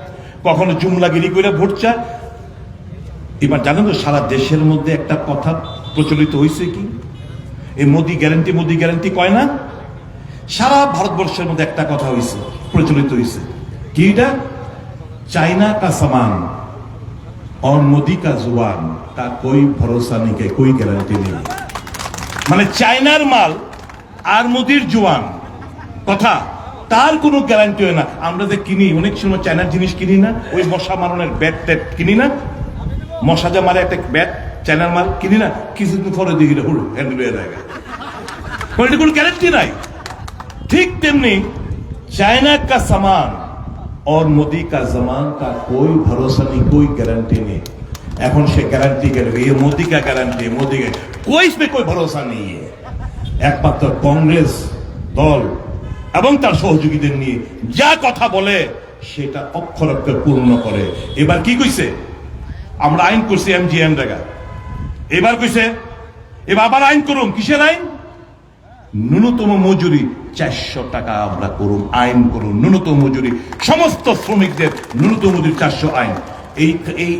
কখনো জুমলাগিরি করে ভোট চায়। এবার জানেন তো সারা দেশের মধ্যে একটা কথা প্রচলিত হয়েছে কি, এই মোদি গ্যারান্টি কয় না, সারা ভারতবর্ষের মধ্যে একটা কথা হয়েছে, প্রচলিত হয়েছে কি, এটা চাইনা কা সামান और मोदी का जुबान का कोई भरोसा नहीं है, कोई गारंटी नहीं। মানে চায়নার মাল আর মোদির জোয়ান কথা, তার কোনো গ্যারান্টি হয় না। আমরা যে কিনি অনেক সময় চায়নার জিনিস কিনি না, ওই মশা মারণের ব্যাট ট্যাট কিনি না, মশা যা মারে একটা ব্যাট চায়নার মাল কিনি না, কিছুদিন পরে দেখি হ্যান্ডেল হয়ে যায়, কোনো গ্যারান্টি নাই। ঠিক তেমনি चाइना का सामान और मोदी का जमान का कोई भरोसा नहीं, कोई गारंटी नहीं। এখন সে গ্যারান্টি গেল, ये मोदी का गारंटी, मोदी का कोई इसमें कोई भरोसा नहीं है। একমাত্র কংগ্রেস দল এবং তার সহযোগীদের নিয়ে যা কথা বলে সেটা অক্ষর অক্ষর পূর্ণ করে। এবার কি কইছে, আমরা আইন করছি এমজিএম জায়গা, এবার কইছে এবার আবার আইন করুন, কিসের আইন, ন্যূনতম মজুরি 400 টাকা আমরা করুন, আইন করুন ন্যূনতম মজুরি, সমস্ত শ্রমিকদের ন্যূনতম মজুরি 400 আইন।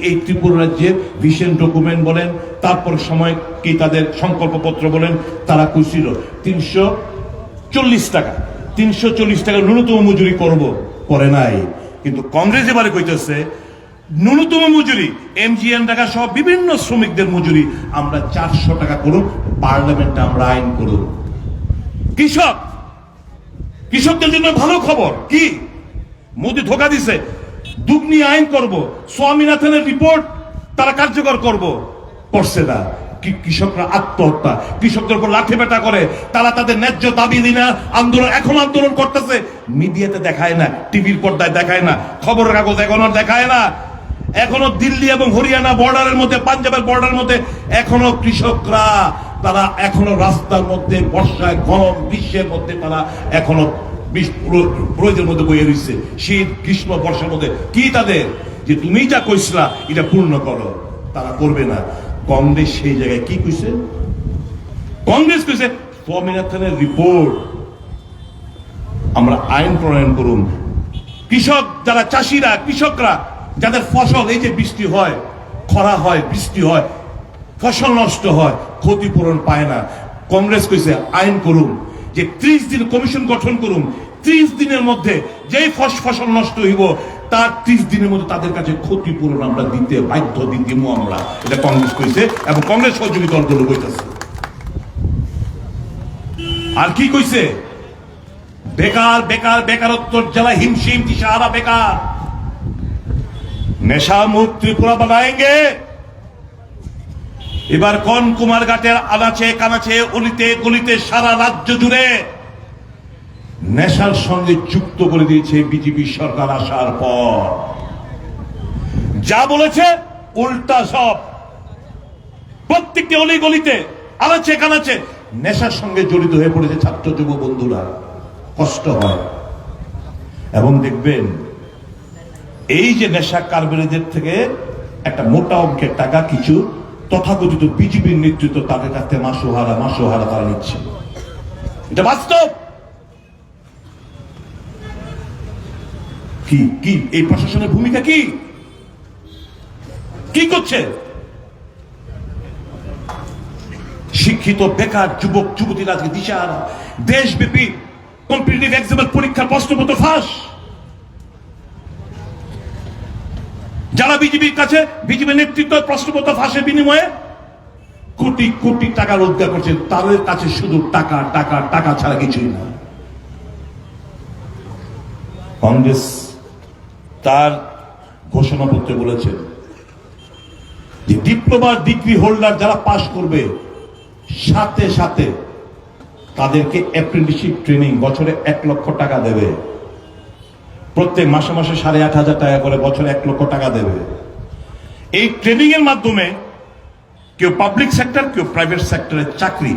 এই ত্রিপুরা রাজ্যের ভিশন ডকুমেন্ট বলেন, তারপর সময় কি তাদের সংকল্পপত্র বলেন, তারা কইছিল 340 টাকা, 340 টাকা ন্যূনতম মজুরি করব, করে নাই। কিন্তু কংগ্রেস এবারে কইতেছে ন্যূনতম মজুরি এমজিএন টাকা সহ বিভিন্ন শ্রমিকদের মজুরি আমরা 400 টাকা করুন, পার্লামেন্টে আমরা আইন করুন। কৃষকদের জন্য ভালো খবর কি, মোদি ধোকা দিছে, দুগ্নি আইন করব, স্বামীনাথনের রিপোর্ট তারা কার্যকর করব, করছে না। কৃষকরা আত্মহত্যা, কৃষকদের উপর লাঠি পেটা করে, তারা তাদের ন্যায্য দাবি দিনা আন্দোলন, এখন আন্দোলন করতেছে, মিডিয়াতে দেখায় না, টিভির পর্দায় দেখায় না, খবরের কাগজ এখনো দেখায় না। এখনো দিল্লি এবং হরিয়ানা বর্ডারের মধ্যে, পাঞ্জাবের বর্ডারের মধ্যে এখনো কৃষকরা, তারা এখনো রাস্তার মধ্যে বর্ষায় গরম গ্রীষ্মের মধ্যে তারা এখনো প্রয়োজনের মধ্যে বইয়ে রয়েছে, শীত গ্রীষ্ম বর্ষার মধ্যে। কি তাদের যে তুমি যা কইসলা এটা পূর্ণ করো, তারা করবে না। কংগ্রেস সেই জায়গায় কি কইছে, কংগ্রেস কইছে স্বামীনাথনের রিপোর্ট আমরা আইন প্রণয়ন করুন। কৃষক যারা চাষিরা, কৃষকরা যাদের ফসল, এই যে বৃষ্টি হয়, খরা হয়, বৃষ্টি হয়, ফসল নষ্ট হয়, ক্ষতিপূরণ পায় না, কংগ্রেস কইছে আইন করুন যে 30 দিন কমিশন গঠন করুন, 30 দিনের মধ্যে যেই ফসল নষ্ট হইব তার 30 দিনের মধ্যে তাদের কাছে ক্ষতিপূরণ আমরা দিতে বাধ্য, দিব আমরা। এটা কংগ্রেস কইছে এবং কংগ্রেস সহযোগী দলগুলো কইতেছে। আর কি কইছে, বেকার বেকার বেকারত্ব জেলা হিমশিম দিশাহারা বেকার, নেশা মুক্ত ত্রিপুরা বানাएंगे। এবার কোন কুমারঘাটের আনাচে কানাচে অলিতে গলিতে সারা রাজ্য জুড়ে নেশার সঙ্গে যুক্ত করে দিয়েছে বিজেপি সরকার আসার পর। যা বলেছে উল্টা সব, প্রত্যেকটি অলি গলিতে আনাচে কানাচে নেশার সঙ্গে জড়িত হয়ে পড়েছে ছাত্র যুব বন্ধুরা, কষ্ট হয়। এবং দেখবেন এই যে নেশা কারবারিদের থেকে একটা মোটা অঙ্কের টাকা কিছু তথাকথিত বিজেপির নেতৃত্ব তাদের কাছে মাসোহারা তারা নিচ্ছে, এটা বাস্তব। কি কি এই প্রশাসনের ভূমিকা কি, কি করছে? শিক্ষিত বেকার যুবক যুবতীরা আজকে দিশাহারা, দেশব্যাপী কম্পিটিটিভ এক্সামের পরীক্ষার প্রশ্নপত্র ফাঁস। যারা বিজেপির কাছে, বিজেপি নেতৃত্ব প্রশ্নপত্র ফাঁসের বিনিময়ে কোটি কোটি টাকা রোজগার করছে, তাদের কাছে শুধু টাকা টাকা টাকা ছাড়া কিছুই না। কংগ্রেস তার ঘোষণাপত্রে বলেছে যে ডিপ্লোমার ডিগ্রি হোল্ডার যারা পাশ করবে সাথে সাথে তাদেরকে অ্যাপ্রেন্টিসশিপ ট্রেনিং বছরে 1 লক্ষ টাকা দেবে, প্রত্যেক মাসে মাসে 8,500 টাকা করে বছরে 1 লক্ষ টাকা দেবে। এই ট্রেনিং এর মাধ্যমে কেউ পাবলিক সেক্টর, কেউ প্রাইভেট সেক্টরের চাকরি,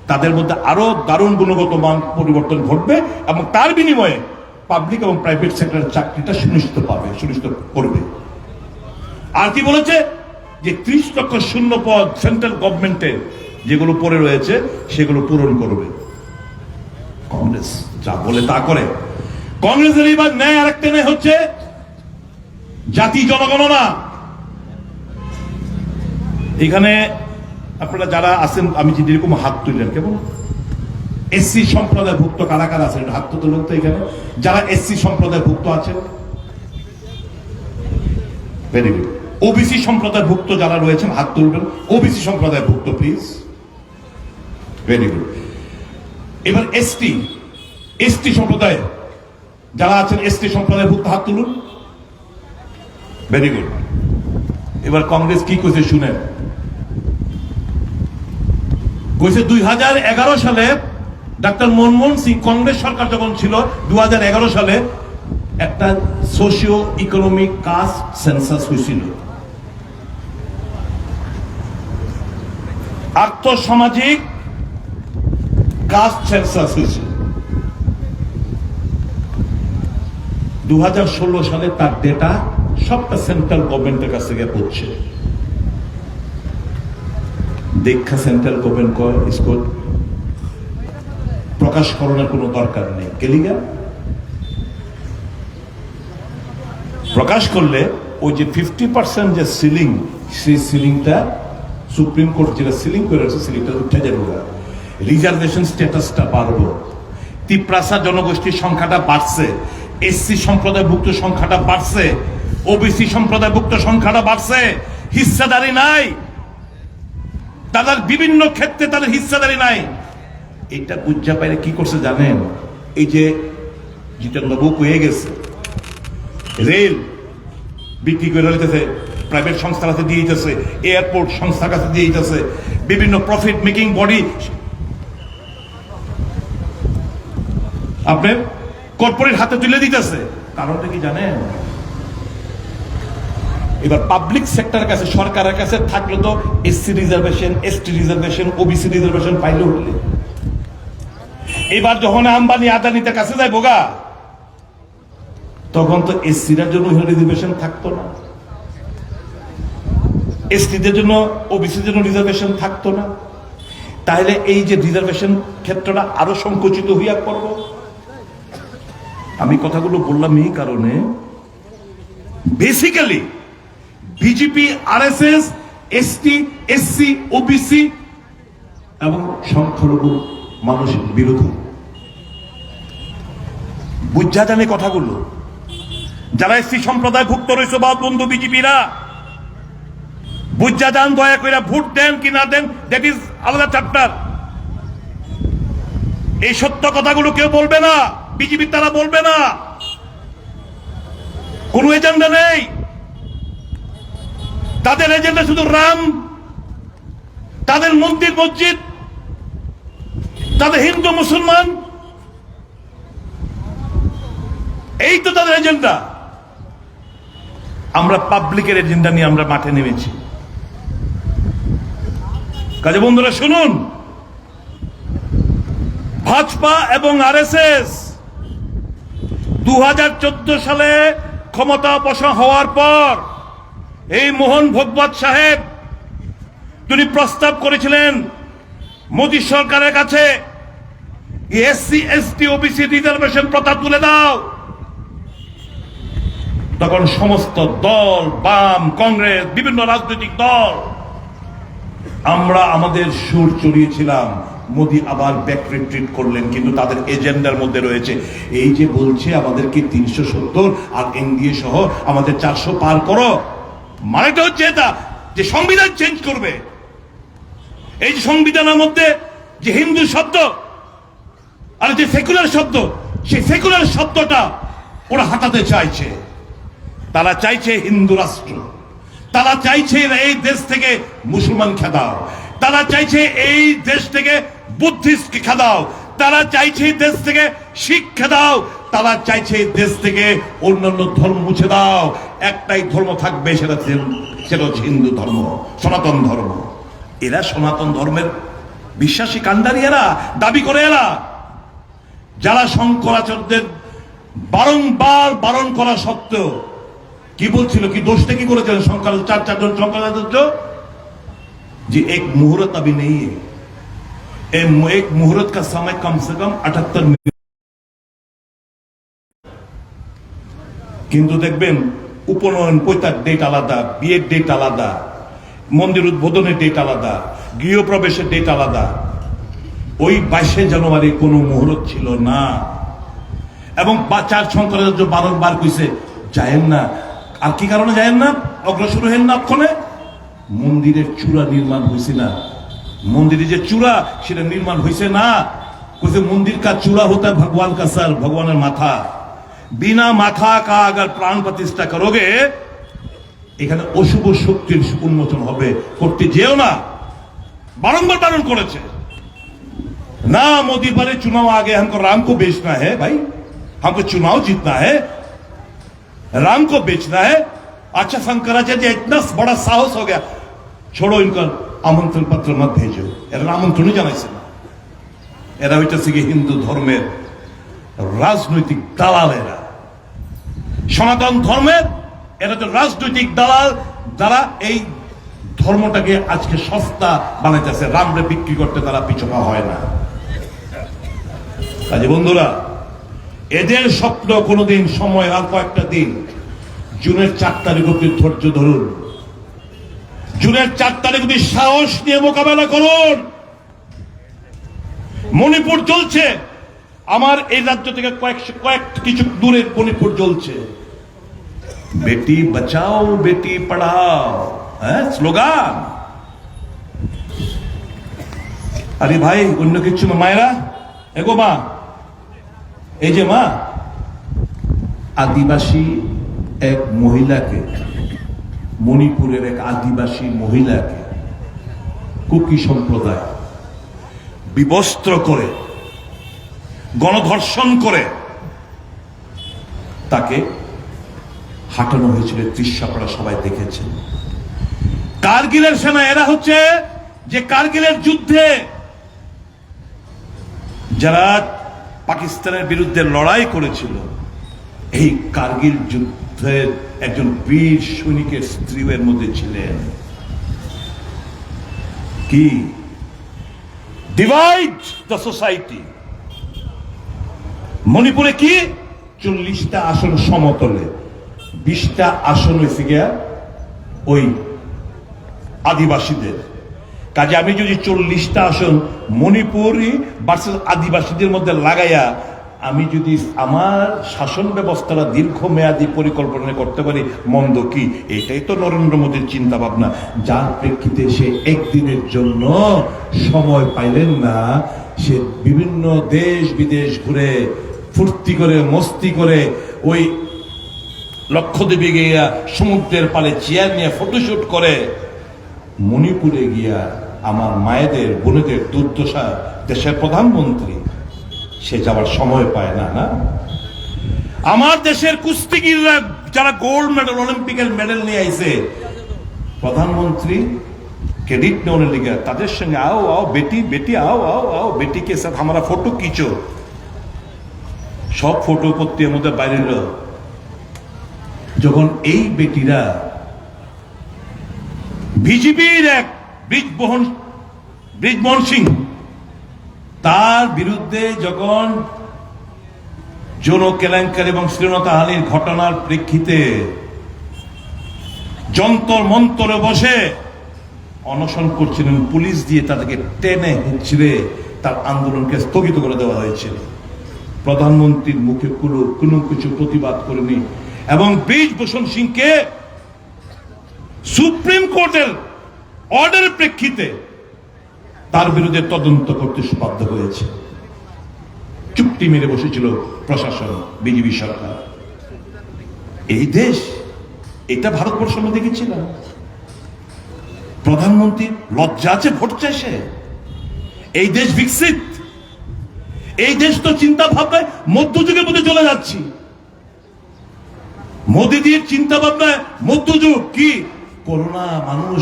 তাদের মধ্যে আরো দারুণ গুণগত মান পরিবর্তন ঘটবে এবং তার বিনিময়ে পাবলিক এবং প্রাইভেট সেক্টরের চাকরিটা সুনিশ্চিত করবে। আর কি বলেছে যে 30 লক্ষ শূন্য পদ সেন্ট্রাল গভর্নমেন্টের যেগুলো পড়ে রয়েছে সেগুলো পূরণ করবে। কংগ্রেস যা বলে তা করে। কংগ্রেসের এবার ন্যায় আরেকটা ন্যায় হচ্ছে জাতি জনগণনা। এখানে আপনারা যারা আছেন, আমি যেরকম হাত তুললেন, কেমন এসসি সম্প্রদায় ভুক্ত কারা কারা আছেন হাত তো তুলুন তো। এখানে যারা এসসি সম্প্রদায় ভুক্ত আছেন, ভেরি গুড। ওবিসি সম্প্রদায় ভুক্ত যারা রয়েছেন হাত তুলবেন। ওবিসি সম্প্রদায় ভুক্ত প্লিজ, ভেরি গুড। এবার এসটি সম্প্রদায় যারা আছেন, এসটি সম্প্রদায় ভুক্ত হাত তুলুন, ভেরি গুড। এবার কংগ্রেস কি কইছে শুনেন। কইছে 2011 সালে ডাক্তার মনমোহন সিং কংগ্রেস সরকার যখন ছিল 2011 সালে একটা সোশিও ইকোনমিক কাস্ট সেন্সাস হয়েছিল, আর্থসামাজিক কাস্ট সেন্সাস হয়েছিল। 2016 সালে তার ডেটা সবটা সেন্ট্রাল গভর্নমেন্টের কাছ থেকে পড়ছে। দেখা সেন্ট্রাল গভর্নমেন্ট স্কুল প্রকাশ করানোর কোনো দরকার নেই। গেলিগা প্রকাশ করলে ওই যে 50% যে সিলিং, সেই সিলিংটা সুপ্রিম কোর্ট যেটা সিলিং করে রয়েছে সিলিংটা উঠে যাবে, রিজার্ভেশন স্ট্যাটাসটা বাড়বে, তিপ্রাসা জনগোষ্ঠীর সংখ্যাটা বাড়ছে, এসসি সম্প্রদায়ভুক্ত সংখ্যাটা বাড়ছে, ওবিসি সম্প্রদায়ভুক্ত সংখ্যাটা বাড়ছে। হিস্সাদারি নাই তাদের, বিভিন্ন ক্ষেত্রে তাদের হিস্সাদারি নাই। এটা বুঝা পাইলে কি করছে জানেন? এই যে জিতেন্দ্রবাবু হয়ে গেছে, রেল বিক্রি করে দিতেছে, প্রাইভেট সংস্থার কাছে দিয়ে দিতেছে, এয়ারপোর্ট সংস্থার কাছে দিয়ে দিতেছে, বিভিন্ন প্রফিট মেকিং বডি আপনার কর্পোরেট হাতে তুলে দিতেছে। কারণটা কি জানেন? এবার পাবলিক সেক্টরের কাছে, সরকারের কাছে থাকলে তো SC reservation, ST reservation, OBC reservation পাইলে হলে, এবার যখন আম্বানি আদানিতে কাছে যায় বোগা, তখন তো এসসির জন্য রিজার্ভেশন থাকতো না, এসটিদের জন্য, ওবিসির জন্য রিজার্ভেশন থাকতো না। তাহলে এই যে রিজার্ভেশন ক্ষেত্রটা আরো সংকুচিত হইয়া পড়ব। আমি কথাগুলো বললাম এই কারণে, basically BJP, RSS, ST, SC, OBC এবং সংখ্যালঘু মানুষের বিরোধী। বুঝা জানে কথাগুলো। যারা এসসি সম্প্রদায় ভুক্ত রয়েছে বা বন্ধু বিজেপিরা, বুঝা যান, দয়া করে ভোট দেন কি না দেন, দ্যাট ইজ আলাদা চ্যাপ্টার। এই সত্য কথাগুলো কেউ বলবে না, বিজেপি তারা বলবে না, কোন এজেন্ডা নেই তাদের। এজেন্ডা শুধু রাম, তাদের মন্দির মসজিদ, তাদের হিন্দু মুসলমান, এই তো তাদের এজেন্ডা। আমরা পাবলিকের এজেন্ডা নিয়ে আমরা মাঠে নেমেছি। কাজে বন্ধুরা শুনুন, ভাজপা এবং আরএসএস 2014 সালে ক্ষমতা অপসারণ হওয়ার পর এই মোহন ভগবত সাহেব তিনি প্রস্তাব করেছিলেন মোদী সরকারের কাছে, এসসি, এসটি, ওবিসি রিজার্ভেশন প্রথা তুলে দাও। তখন সমস্ত দল, বাম, কংগ্রেস, বিভিন্ন রাজনৈতিক দল আমরা আমাদের সুর চড়িয়েছিলাম। মোদী আবার ব্যাক রিট্রিট করলেন, কিন্তু তাদের এজেন্ডার মধ্যে রয়েছে এই যে বলছে আমাদেরকে 370 আর এনডিএ সহ আমাদের 400 পার করো। মানেটা হচ্ছে এটা যে সংবিধান চেঞ্জ করবে। এই যে সংবিধানের মধ্যে যে হিন্দু শব্দ আর যে সেকুলার শব্দ, সেই সেকুলার শব্দটা ওরা হাঁটাতে চাইছে। তারা চাইছে হিন্দু রাষ্ট্র, তারা চাইছে এই দেশ থেকে মুসলমান খেদাও, তারা চাইছে এই দেশ থেকে বুদ্ধিস্ট খেদাও, তারা চাইছে দেশ থেকে শিখ খেদাও, তারা চাইছে দেশ থেকে অন্যান্য ধর্ম মুছে দাও। একটাই ধর্ম থাকবে, সেটা হচ্ছে হিন্দু ধর্ম, সনাতন ধর্ম। এরা সনাতন ধর্মের বিশ্বাসী কান্ডারি, এরা দাবি করে। এরা যারা শঙ্করাচার্যের বারংবার বারণ করা সত্ত্বেও কি বলছিল, কি দোষটা কি করেছিলেন সংখ্যালঘু চারজন সংখ্যালঘু, যে এক মুহূর্ত अभी नहीं है, एक मुहूर्त का समय कम से कम 78 मिनट। কিন্তু দেখবেন উপনয়ন পৈতার ডেট আলাদা, বিয়ের ডেট আলাদা, মন্দির উদ্বোধনের ডেট আলাদা, গৃহপ্রবেশের ডেট আলাদা। ওই 22 জানুয়ারি কোনো মুহূর্ত ছিল না। এবং চার সংখ্যালঘু বারংবার কইছে যায়েন না। আর কি কারণে যায়েন না, অগ্রসর হেন না? ওখানে মন্দিরের চূড়া নির্মাণ হয়েছে না, মন্দিরে যে চূড়া সেটা নির্মাণ হয়েছে না। কইছে মন্দির কা চূড়া হতা है भगवान का सर, ভগবানের মাথা। বিনা মাথা কা अगर प्राण प्रतिष्ठा करोगे, এখানে অশুভ শক্তির উন্মোচন হবে, করতে যেও না। বারংবার বারণ করেছে ना। मोदी बारे चुनाव आ गए, हमको राम को बेचना है भाई, हमको चुनाव जीतना है, राम को बेचना है। अच्छा शंकराचार्य इतना बड़ा साहस हो गया, छोड़ो इनका আমন্ত্রণ পত্র মত ভেজো। এরা আমন্ত্রণই জানাইছে না। এরা হইতেছে কি হিন্দু ধর্মের রাজনৈতিক দালাল। এরা সনাতন ধর্মের, এরা তো রাজনৈতিক দালাল, যারা এই ধর্মটাকে আজকে সস্তা বানাইতেছে। রামরে বিক্রি করতে তারা পিছপা হয় না। কাজে বন্ধুরা, এদের স্বপ্ন কোনোদিন, সময় আর কয়েকটা দিন, জুনের 4 তারিখ অব্দি ধৈর্য ধরুন। জুনের 4 তারিখ অব্দি সাহস নিয়ে মোকাবেলা করুন। মণিপুর চলছে, আমার এই রাজ্য থেকে কিছু দূরে মণিপুর চলছে। বেটি বাঁচাও বেটি পড়াও, হ্যাঁ স্লোগান। আরে ভাই অন্য কিছু না। মায়েরা, এগো মা, এই যে মা, আদিবাসী এক মহিলাকে, মণিপুরের এক আদিবাসী মহিলাকে কুকি সম্প্রদায় বিবস্ত্র করে, গণধর্ষণ করে তাকে হাঁটানো হয়েছিল। দৃশ্যপড়া সবাই দেখেছেন। কারগিলের সেনা এরা হচ্ছে যে কারগিলের যুদ্ধে যারা পাকিস্তানের বিরুদ্ধে লড়াই করেছিল, এই কারগিল যুদ্ধের একজন বীর সৈনিকের স্ত্রী এর মধ্যে ছিলেন। কি ডিভাইড দ্য সোসাইটি। মণিপুরে কি 40টা আসন সমতলে, 20টা আসন হয়েছে গিয়া ওই আদিবাসীদের। কাজে আমি যদি 40টা আসন মণিপুরি ভার্সেস আদিবাসীদের মধ্যে লাগাইয়া আমি যদি আমার শাসন ব্যবস্থাটা দীর্ঘমেয়াদী পরিকল্পনা করতে পারি, মন্দ কি? এটাই তো নরেন্দ্র মোদীর চিন্তা ভাবনা, যার প্রেক্ষিতে সে একদিনের জন্য সময় পাইলেন না। সে বিভিন্ন দেশ বিদেশ ঘুরে ফুর্তি করে মস্তি করে ওই লক্ষদ্বীপে গিয়া সমুদ্রের পাড়ে চেয়ার নিয়ে ফটোশুট করে, মণিপুরে গিয়া আমার মায়েদের বোনেদের দুর্দশা, দেশের প্রধানমন্ত্রী সে যাওয়ার সময় পায় না। না, আমার দেশের কুস্তিগিররা যারা গোল্ড মেডেল, অলিম্পিকের মেডেল নিয়ে আইছে, প্রধানমন্ত্রী ক্রেডিট নেওয়ার লিগে তাদের সঙ্গে आओ आओ बेटी बेटी आओ आओ आओ बेटी के साथ हमारा फोटो खींचो। সব ফটো করতে আমাদের বাইরে। যখন এই বেটিরা বিজেপির এক ব্রিজমোহন সিং তার বিরুদ্ধে যখন যৌন কেলেঙ্কারি এবং শ্লীলতাহানির ঘটনার প্রেক্ষিতে যন্তর মন্তরে বসে অনশন করছিলেন, পুলিশ দিয়ে তাদেরকে টেনে হিঁচড়ে তার আন্দোলনকে স্থগিত করে দেওয়া হয়েছিল। প্রধানমন্ত্রীর মুখে কোনো কিছু প্রতিবাদ করেনি এবং ব্রিজভূষণ সিংকে সুপ্রিম কোর্টের অর্ডারের প্রেক্ষিতে তার বিরুদ্ধে তদন্ত করতে বাধ্য হয়েছে। চুক্তি মেরে বসেছিল প্রশাসন, বিজেপি সরকার। এই দেশ, এটা ভারতবর্ষ আমরা দেখেছিলাম। প্রধানমন্ত্রী লজ্জা আছে ভোট চাইছে। এই দেশ বিকশিত, এই দেশ তো চিন্তা ভাবনায় মধ্যযুগের মধ্যে চলে যাচ্ছি। মোদীজির চিন্তা ভাবনায় মধ্যযুগ কি? করোনা মানুষ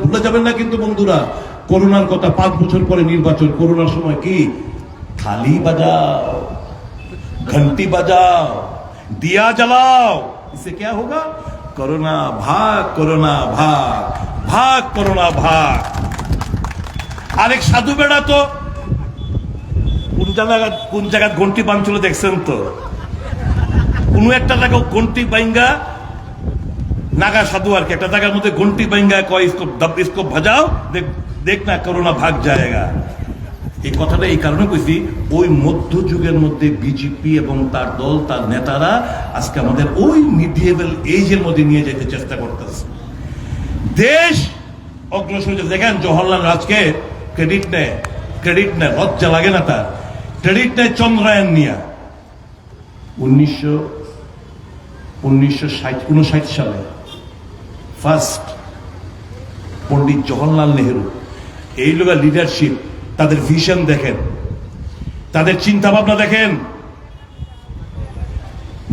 ভুলে যাবেন না কিন্তু বন্ধুরা, করোনার কথা 5 বছর পরে নির্বাচন, করোনার সময় কি থালি বাজাও, घंटी बजाओ, दिया जलाओ, इससे क्या होगा? कोरोना भाग, कोरोना भाग, भाग कोरोना भाग। আরেক সাধু বেড়া তো কোন জায়গা ঘন্টি বাঁধছিল দেখছেন তো? কোন একটা জায়গা ঘন্টি বাইঙ্গা, নাগা সাধু আর কি, একটা জায়গার মধ্যে ঘন্টি বাইঙ্গা কয় ইসকো বাজাও, দেখ না করোনা ভাগ জায়গা। এই কথাটা এই কারণে কইছি, ওই মধ্যযুগের মধ্যে বিজেপি এবং তার দল, তার নেতারা আজকে আমাদের ওই মিডিয়েবল এজের মধ্যে নিয়ে যেতে চেষ্টা করতেছে। দেশ অগ্রসর হচ্ছে। দেখেন জওহরলাল আজকে ক্রেডিট নেয়, লজ্জা লাগে না তার? ক্রেডিট নেয় চন্দ্রায়ন নিয়ে 1959 সালে ফার্স্ট পন্ডিত জওহরলাল নেহেরু, এই লোকের লিডারশিপ, তাদের ভিশন দেখেন, তাদের চিন্তা ভাবনা দেখেন,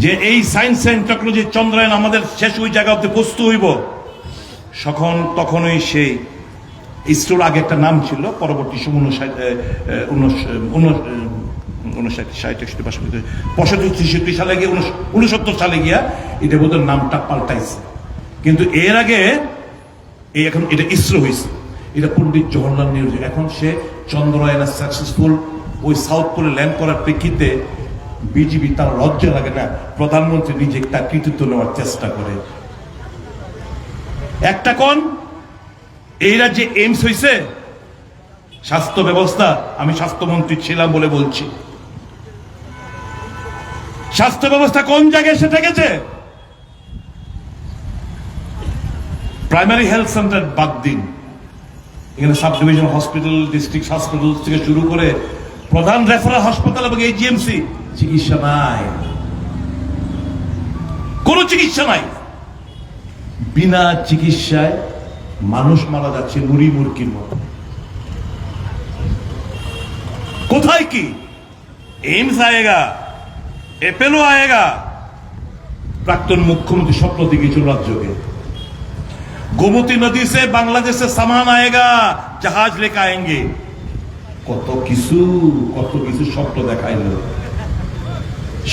যে এই সায়েন্স এন্ড টেকনোলজি চন্দ্রায়ন আমাদের শেষ ওই জায়গা অব্দি পৌঁছতে হইব। তখনই সেই ইসরোর আগে একটা নাম ছিল, পরবর্তী সময় 65 সালে গিয়ে 69 সালে গিয়া এটা বোধহয় নামটা পাল্টাইছে। কিন্তু এর আগে এখন এটা ইসরো হয়েছে, এটা পন্ডিত জওহরলাল নেহরু। এখন সে চন্দ্রয়ানে সাকসেসফুল ওই সাউথ পোলে ল্যান্ড করার প্রেক্ষিতে বিজেপি তার লজ্জা লাগে না, প্রধানমন্ত্রী নিজে তার কৃতিত্ব নেওয়ার চেষ্টা করে। একটা কোন এই রাজ্যে এইমস হয়েছে, স্বাস্থ্য ব্যবস্থা, আমি স্বাস্থ্যমন্ত্রী ছিলাম বলে বলছি, স্বাস্থ্য ব্যবস্থা কোন জায়গায় এসে ঠেকেছে? প্রাইমারি হেলথ সেন্টার বাদ দিন, এখানে sub division hospital, district hospital থেকে শুরু করে প্রধান রেফারেল হাসপাতাল এবং এইচএমসি, চিকিৎসা নাই, কোন চিকিৎসা নাই। বিনা চিকিৎসায় মানুষ মারা যাচ্ছে মুড়ি মুরগির মতো। কোথায় কি এইমস আয়েগা, এপেলো আয়েগা? প্রাক্তন মুখ্যমন্ত্রী স্বপ্ন দেখেছিল রাজ্যকে। गोमती नदी से बांग्लादेश से सामान आएगा, जहाज लेकर आएंगे। কত কিছু স্বপ্ন দেখাইল,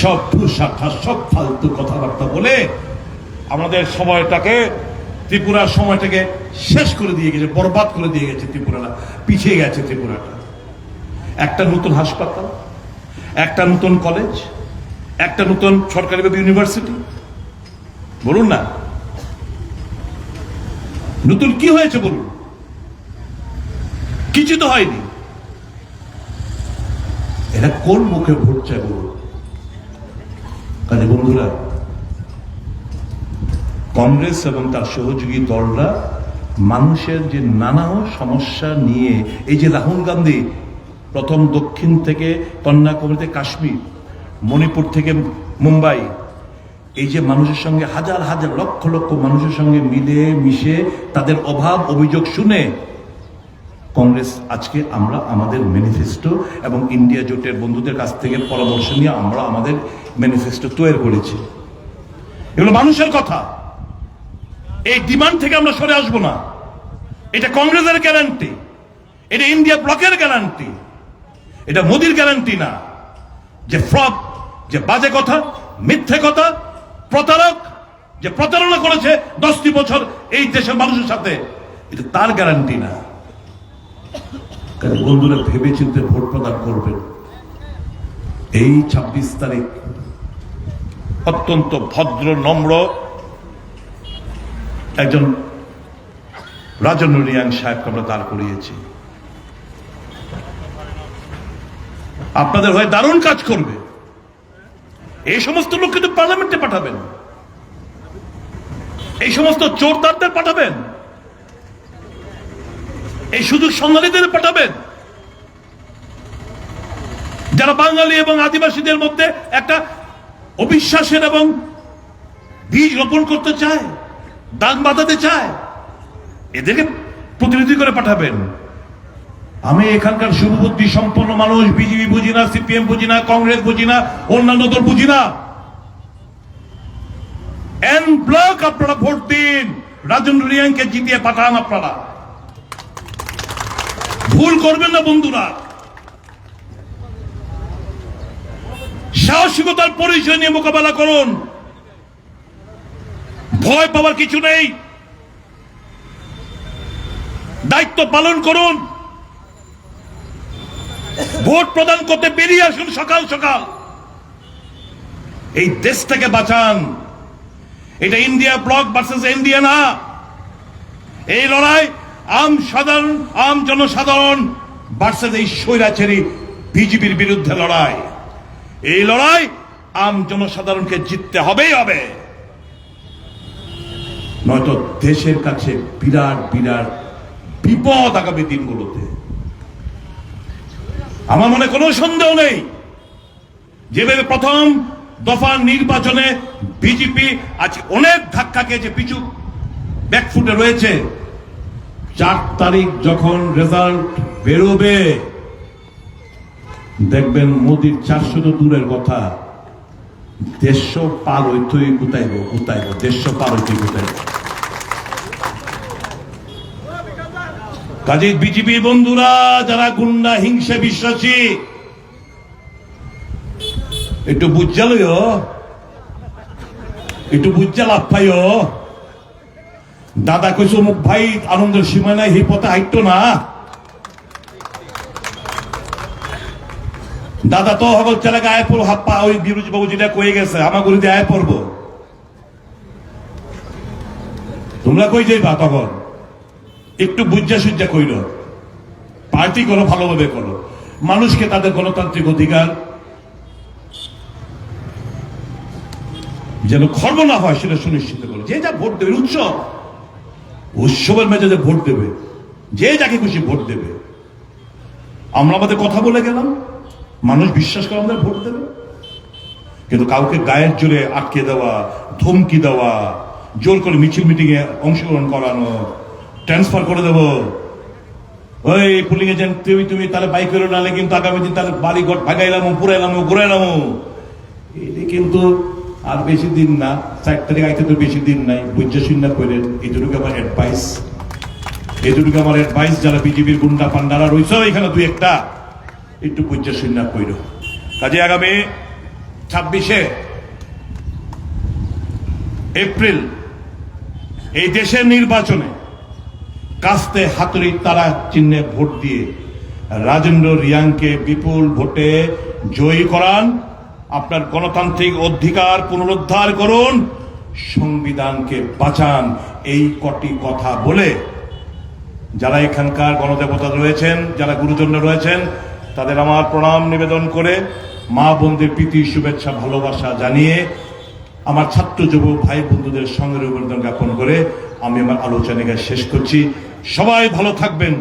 সব শাখা, সব ফালতু কথাবার্তা বলে আমাদের সময়টাকে, ত্রিপুরার সময়টাকে শেষ করে দিয়ে গেছে, বরবাদ করে দিয়ে গেছে। ত্রিপুরাটা পিছিয়ে গেছে। ত্রিপুরাটা একটা নতুন হাসপাতাল, একটা নতুন কলেজ, একটা নতুন সরকারি ইউনিভার্সিটি, বলুন না নতুন কি হয়েছে বলুন? কিছু তো হয়নি। এরা কোন মুখে ভোট চায় বলুন? কাজে বন্ধুরা, কংগ্রেস এবং তার সহযোগী দলরা মানুষের যে নানা সমস্যা নিয়ে, এই যে রাহুল গান্ধী প্রথম দক্ষিণ থেকে কন্যাকুমারী থেকে কাশ্মীর, মণিপুর থেকে মুম্বাই, এই যে মানুষের সঙ্গে হাজার হাজার লক্ষ লক্ষ মানুষের সঙ্গে মিলে মিশে তাদের অভাব অভিযোগ শুনে কংগ্রেস আজকে আমরা আমাদের ম্যানিফেস্টো এবং ইন্ডিয়া জোটের বন্ধুদের কাছ থেকে পরামর্শ নিয়ে আমরা আমাদের ম্যানিফেস্টো তৈরি করেছি। এগুলো মানুষের কথা, এই ডিমান্ড থেকে আমরা সরে আসবো না। এটা কংগ্রেসের গ্যারান্টি, এটা ইন্ডিয়া ব্লকের গ্যারান্টি, এটা মোদির গ্যারান্টি না। যে ফ্রড, যে বাজে কথা, মিথ্যে কথা, প্রতারক, যে প্রতারণা করেছে 10টি বছর এই দেশের মানুষের সাথে, এটা তার গ্যারান্টি না। বন্ধুরা, ভেবে চিন্তে ভোট প্রদান করবেন। এই 26 তারিখ অত্যন্ত ভদ্র নম্র একজন রাজন রিয়াং সাহেবকে আমরা দাঁড় করিয়েছি। আপনাদের হয়ে দারুণ কাজ করবে। এই সমস্ত লোক কিন্তু পার্লামেন্টে পাঠাবেন, এই সমস্ত চোরদারদের পাঠাবেন, এই সুযোগ সন্ধানীদের পাঠাবেন, যারা বাঙালি এবং আদিবাসীদের মধ্যে একটা অবিশ্বাসের এবং বীজ রোপণ করতে চায়, দাগ বাঁধাতে চায়, এদেরকে প্রতিনিধি করে পাঠাবেন। আমি এখানকার শুভবুদ্ধি সম্পন্ন মানুষ, বিজেপি বুঝি না, সিপিএম বুঝি না, কংগ্রেস বুঝি না, অন্যান্য দল বুঝি না। এন ব্লক আপনারা ভোট দিন, রাজেন্দ্র রিয়াংকে জিতিয়ে পাঠান। আপনারা ভুল করবেন না বন্ধুরা। সাহসিকতার পরিচয় নিয়ে মোকাবেলা করুন। ভয় পাওয়ার কিছু নেই, দায়িত্ব পালন করুন। ভোট প্রদান করতে বেরিয়ে আসুন সকাল সকাল, এই দেশটাকে বাঁচান। এটা ইন্ডিয়া ব্লক ভার্সেস ইন্ডিয়া না, এই লড়াই আম জনসাধারণ ভার্সেস এই স্বৈরাচারী বিজেপির বিরুদ্ধে লড়াই। এই লড়াই আম জনসাধারণকে জিততে হবেই হবে, নয়তো দেশের কাছে বিরাট বিরাট বিপদ আগামী দিনগুলোতে। আমার মনে কোনো সন্দেহ নেই, যেভাবে প্রথম দফা নির্বাচনে বিজেপি আজ অনেক ধাক্কা খেয়েছে, পিছু ব্যাকফুটে রয়েছে। 4 তারিখ যখন রেজাল্ট বেরোবে দেখবেন মোদির 400 তো দূরের কথা, 150 পার হইতেই কোথায় 150 পার হইতেই কোথায়। কাজে বিজেপি বন্ধুরা যারা গুন্ডা হিংসা বিশ্বাসী, একটু বুঝালইও, একটু বুঝা লাভ পাইও। দাদা কইছো মুখ ভাই আনন্দের সীমা নাই, এই পথে হাইটো না। দাদা তো হবল চালাকে আয় পড়বো, হাপ্পা ওই বিরোধী বাবু যেটা কয়ে গেছে আমার গলিতে আয় পড়বো। তোমরা কই যাইবা তখন? একটু বুঝা সুজ্জা কইল, পার্টি করো, ভালোভাবে করো, মানুষকে তাদের গণতান্ত্রিক অধিকার যেন খর্ব না হয় সেটা সুনিশ্চিত করো। যে যা ভোট দেবে, উৎসবের মেজাজে ভোট দেবে, যে যাকে খুশি ভোট দেবে। আমরা আমাদের কথা বলে গেলাম, মানুষ বিশ্বাস করে আমাদের ভোট দেবে। কিন্তু কাউকে গায়ের জোরে আটকে দেওয়া, ধমকি দেওয়া, জোর করে মিছিল মিটিং এ অংশগ্রহণ করানো, ট্রান্সফার করে দেবো, ওই পুলিং এজেন্ট তুমি তাহলে বাইক করে নালে কিন্তু আগামী দিন তাহলে বাড়ি ঘর ভাগাইলাম, পুরাইলাম, ঘুরাইলাম। এটি কিন্তু আর বেশি দিন না, 4 তারিখ আইতে তো বেশি দিন নাই। বুঝা শূন্য করেন, এইটুকু আমার অ্যাডভাইস, যারা বিজেপির গুন্ডা পান্ডারা রয়েছে এখানে 2-1টা, একটু বুঝা শূন্য কইর। কাজে আগামী 26শে এপ্রিল এই দেশের নির্বাচনে কাস্তে হাতুড়ি তারা চিহ্নে ভোট দিয়ে রাজেন্দ্র রিয়াংকে বিপুল ভোটে জয়ী করান। আপনার গণতান্ত্রিক অধিকার পুনরুদ্ধার করুন, সংবিধানকে বাঁচান। এই কটি কথা বলে যারা এখানকার গণদেবতা রয়েছেন, যারা গুরুজন রয়েছেন, তাদের আমার প্রণাম নিবেদন করে, মা বোনদের প্রীতি শুভেচ্ছা ভালোবাসা জানিয়ে, আমার ছাত্র যুবক ভাই বন্ধুদের সঙ্গে অভিনন্দন জ্ঞাপন করে আমি আমার আলোচনাকে শেষ করছি। সবাই ভালো থাকবেন।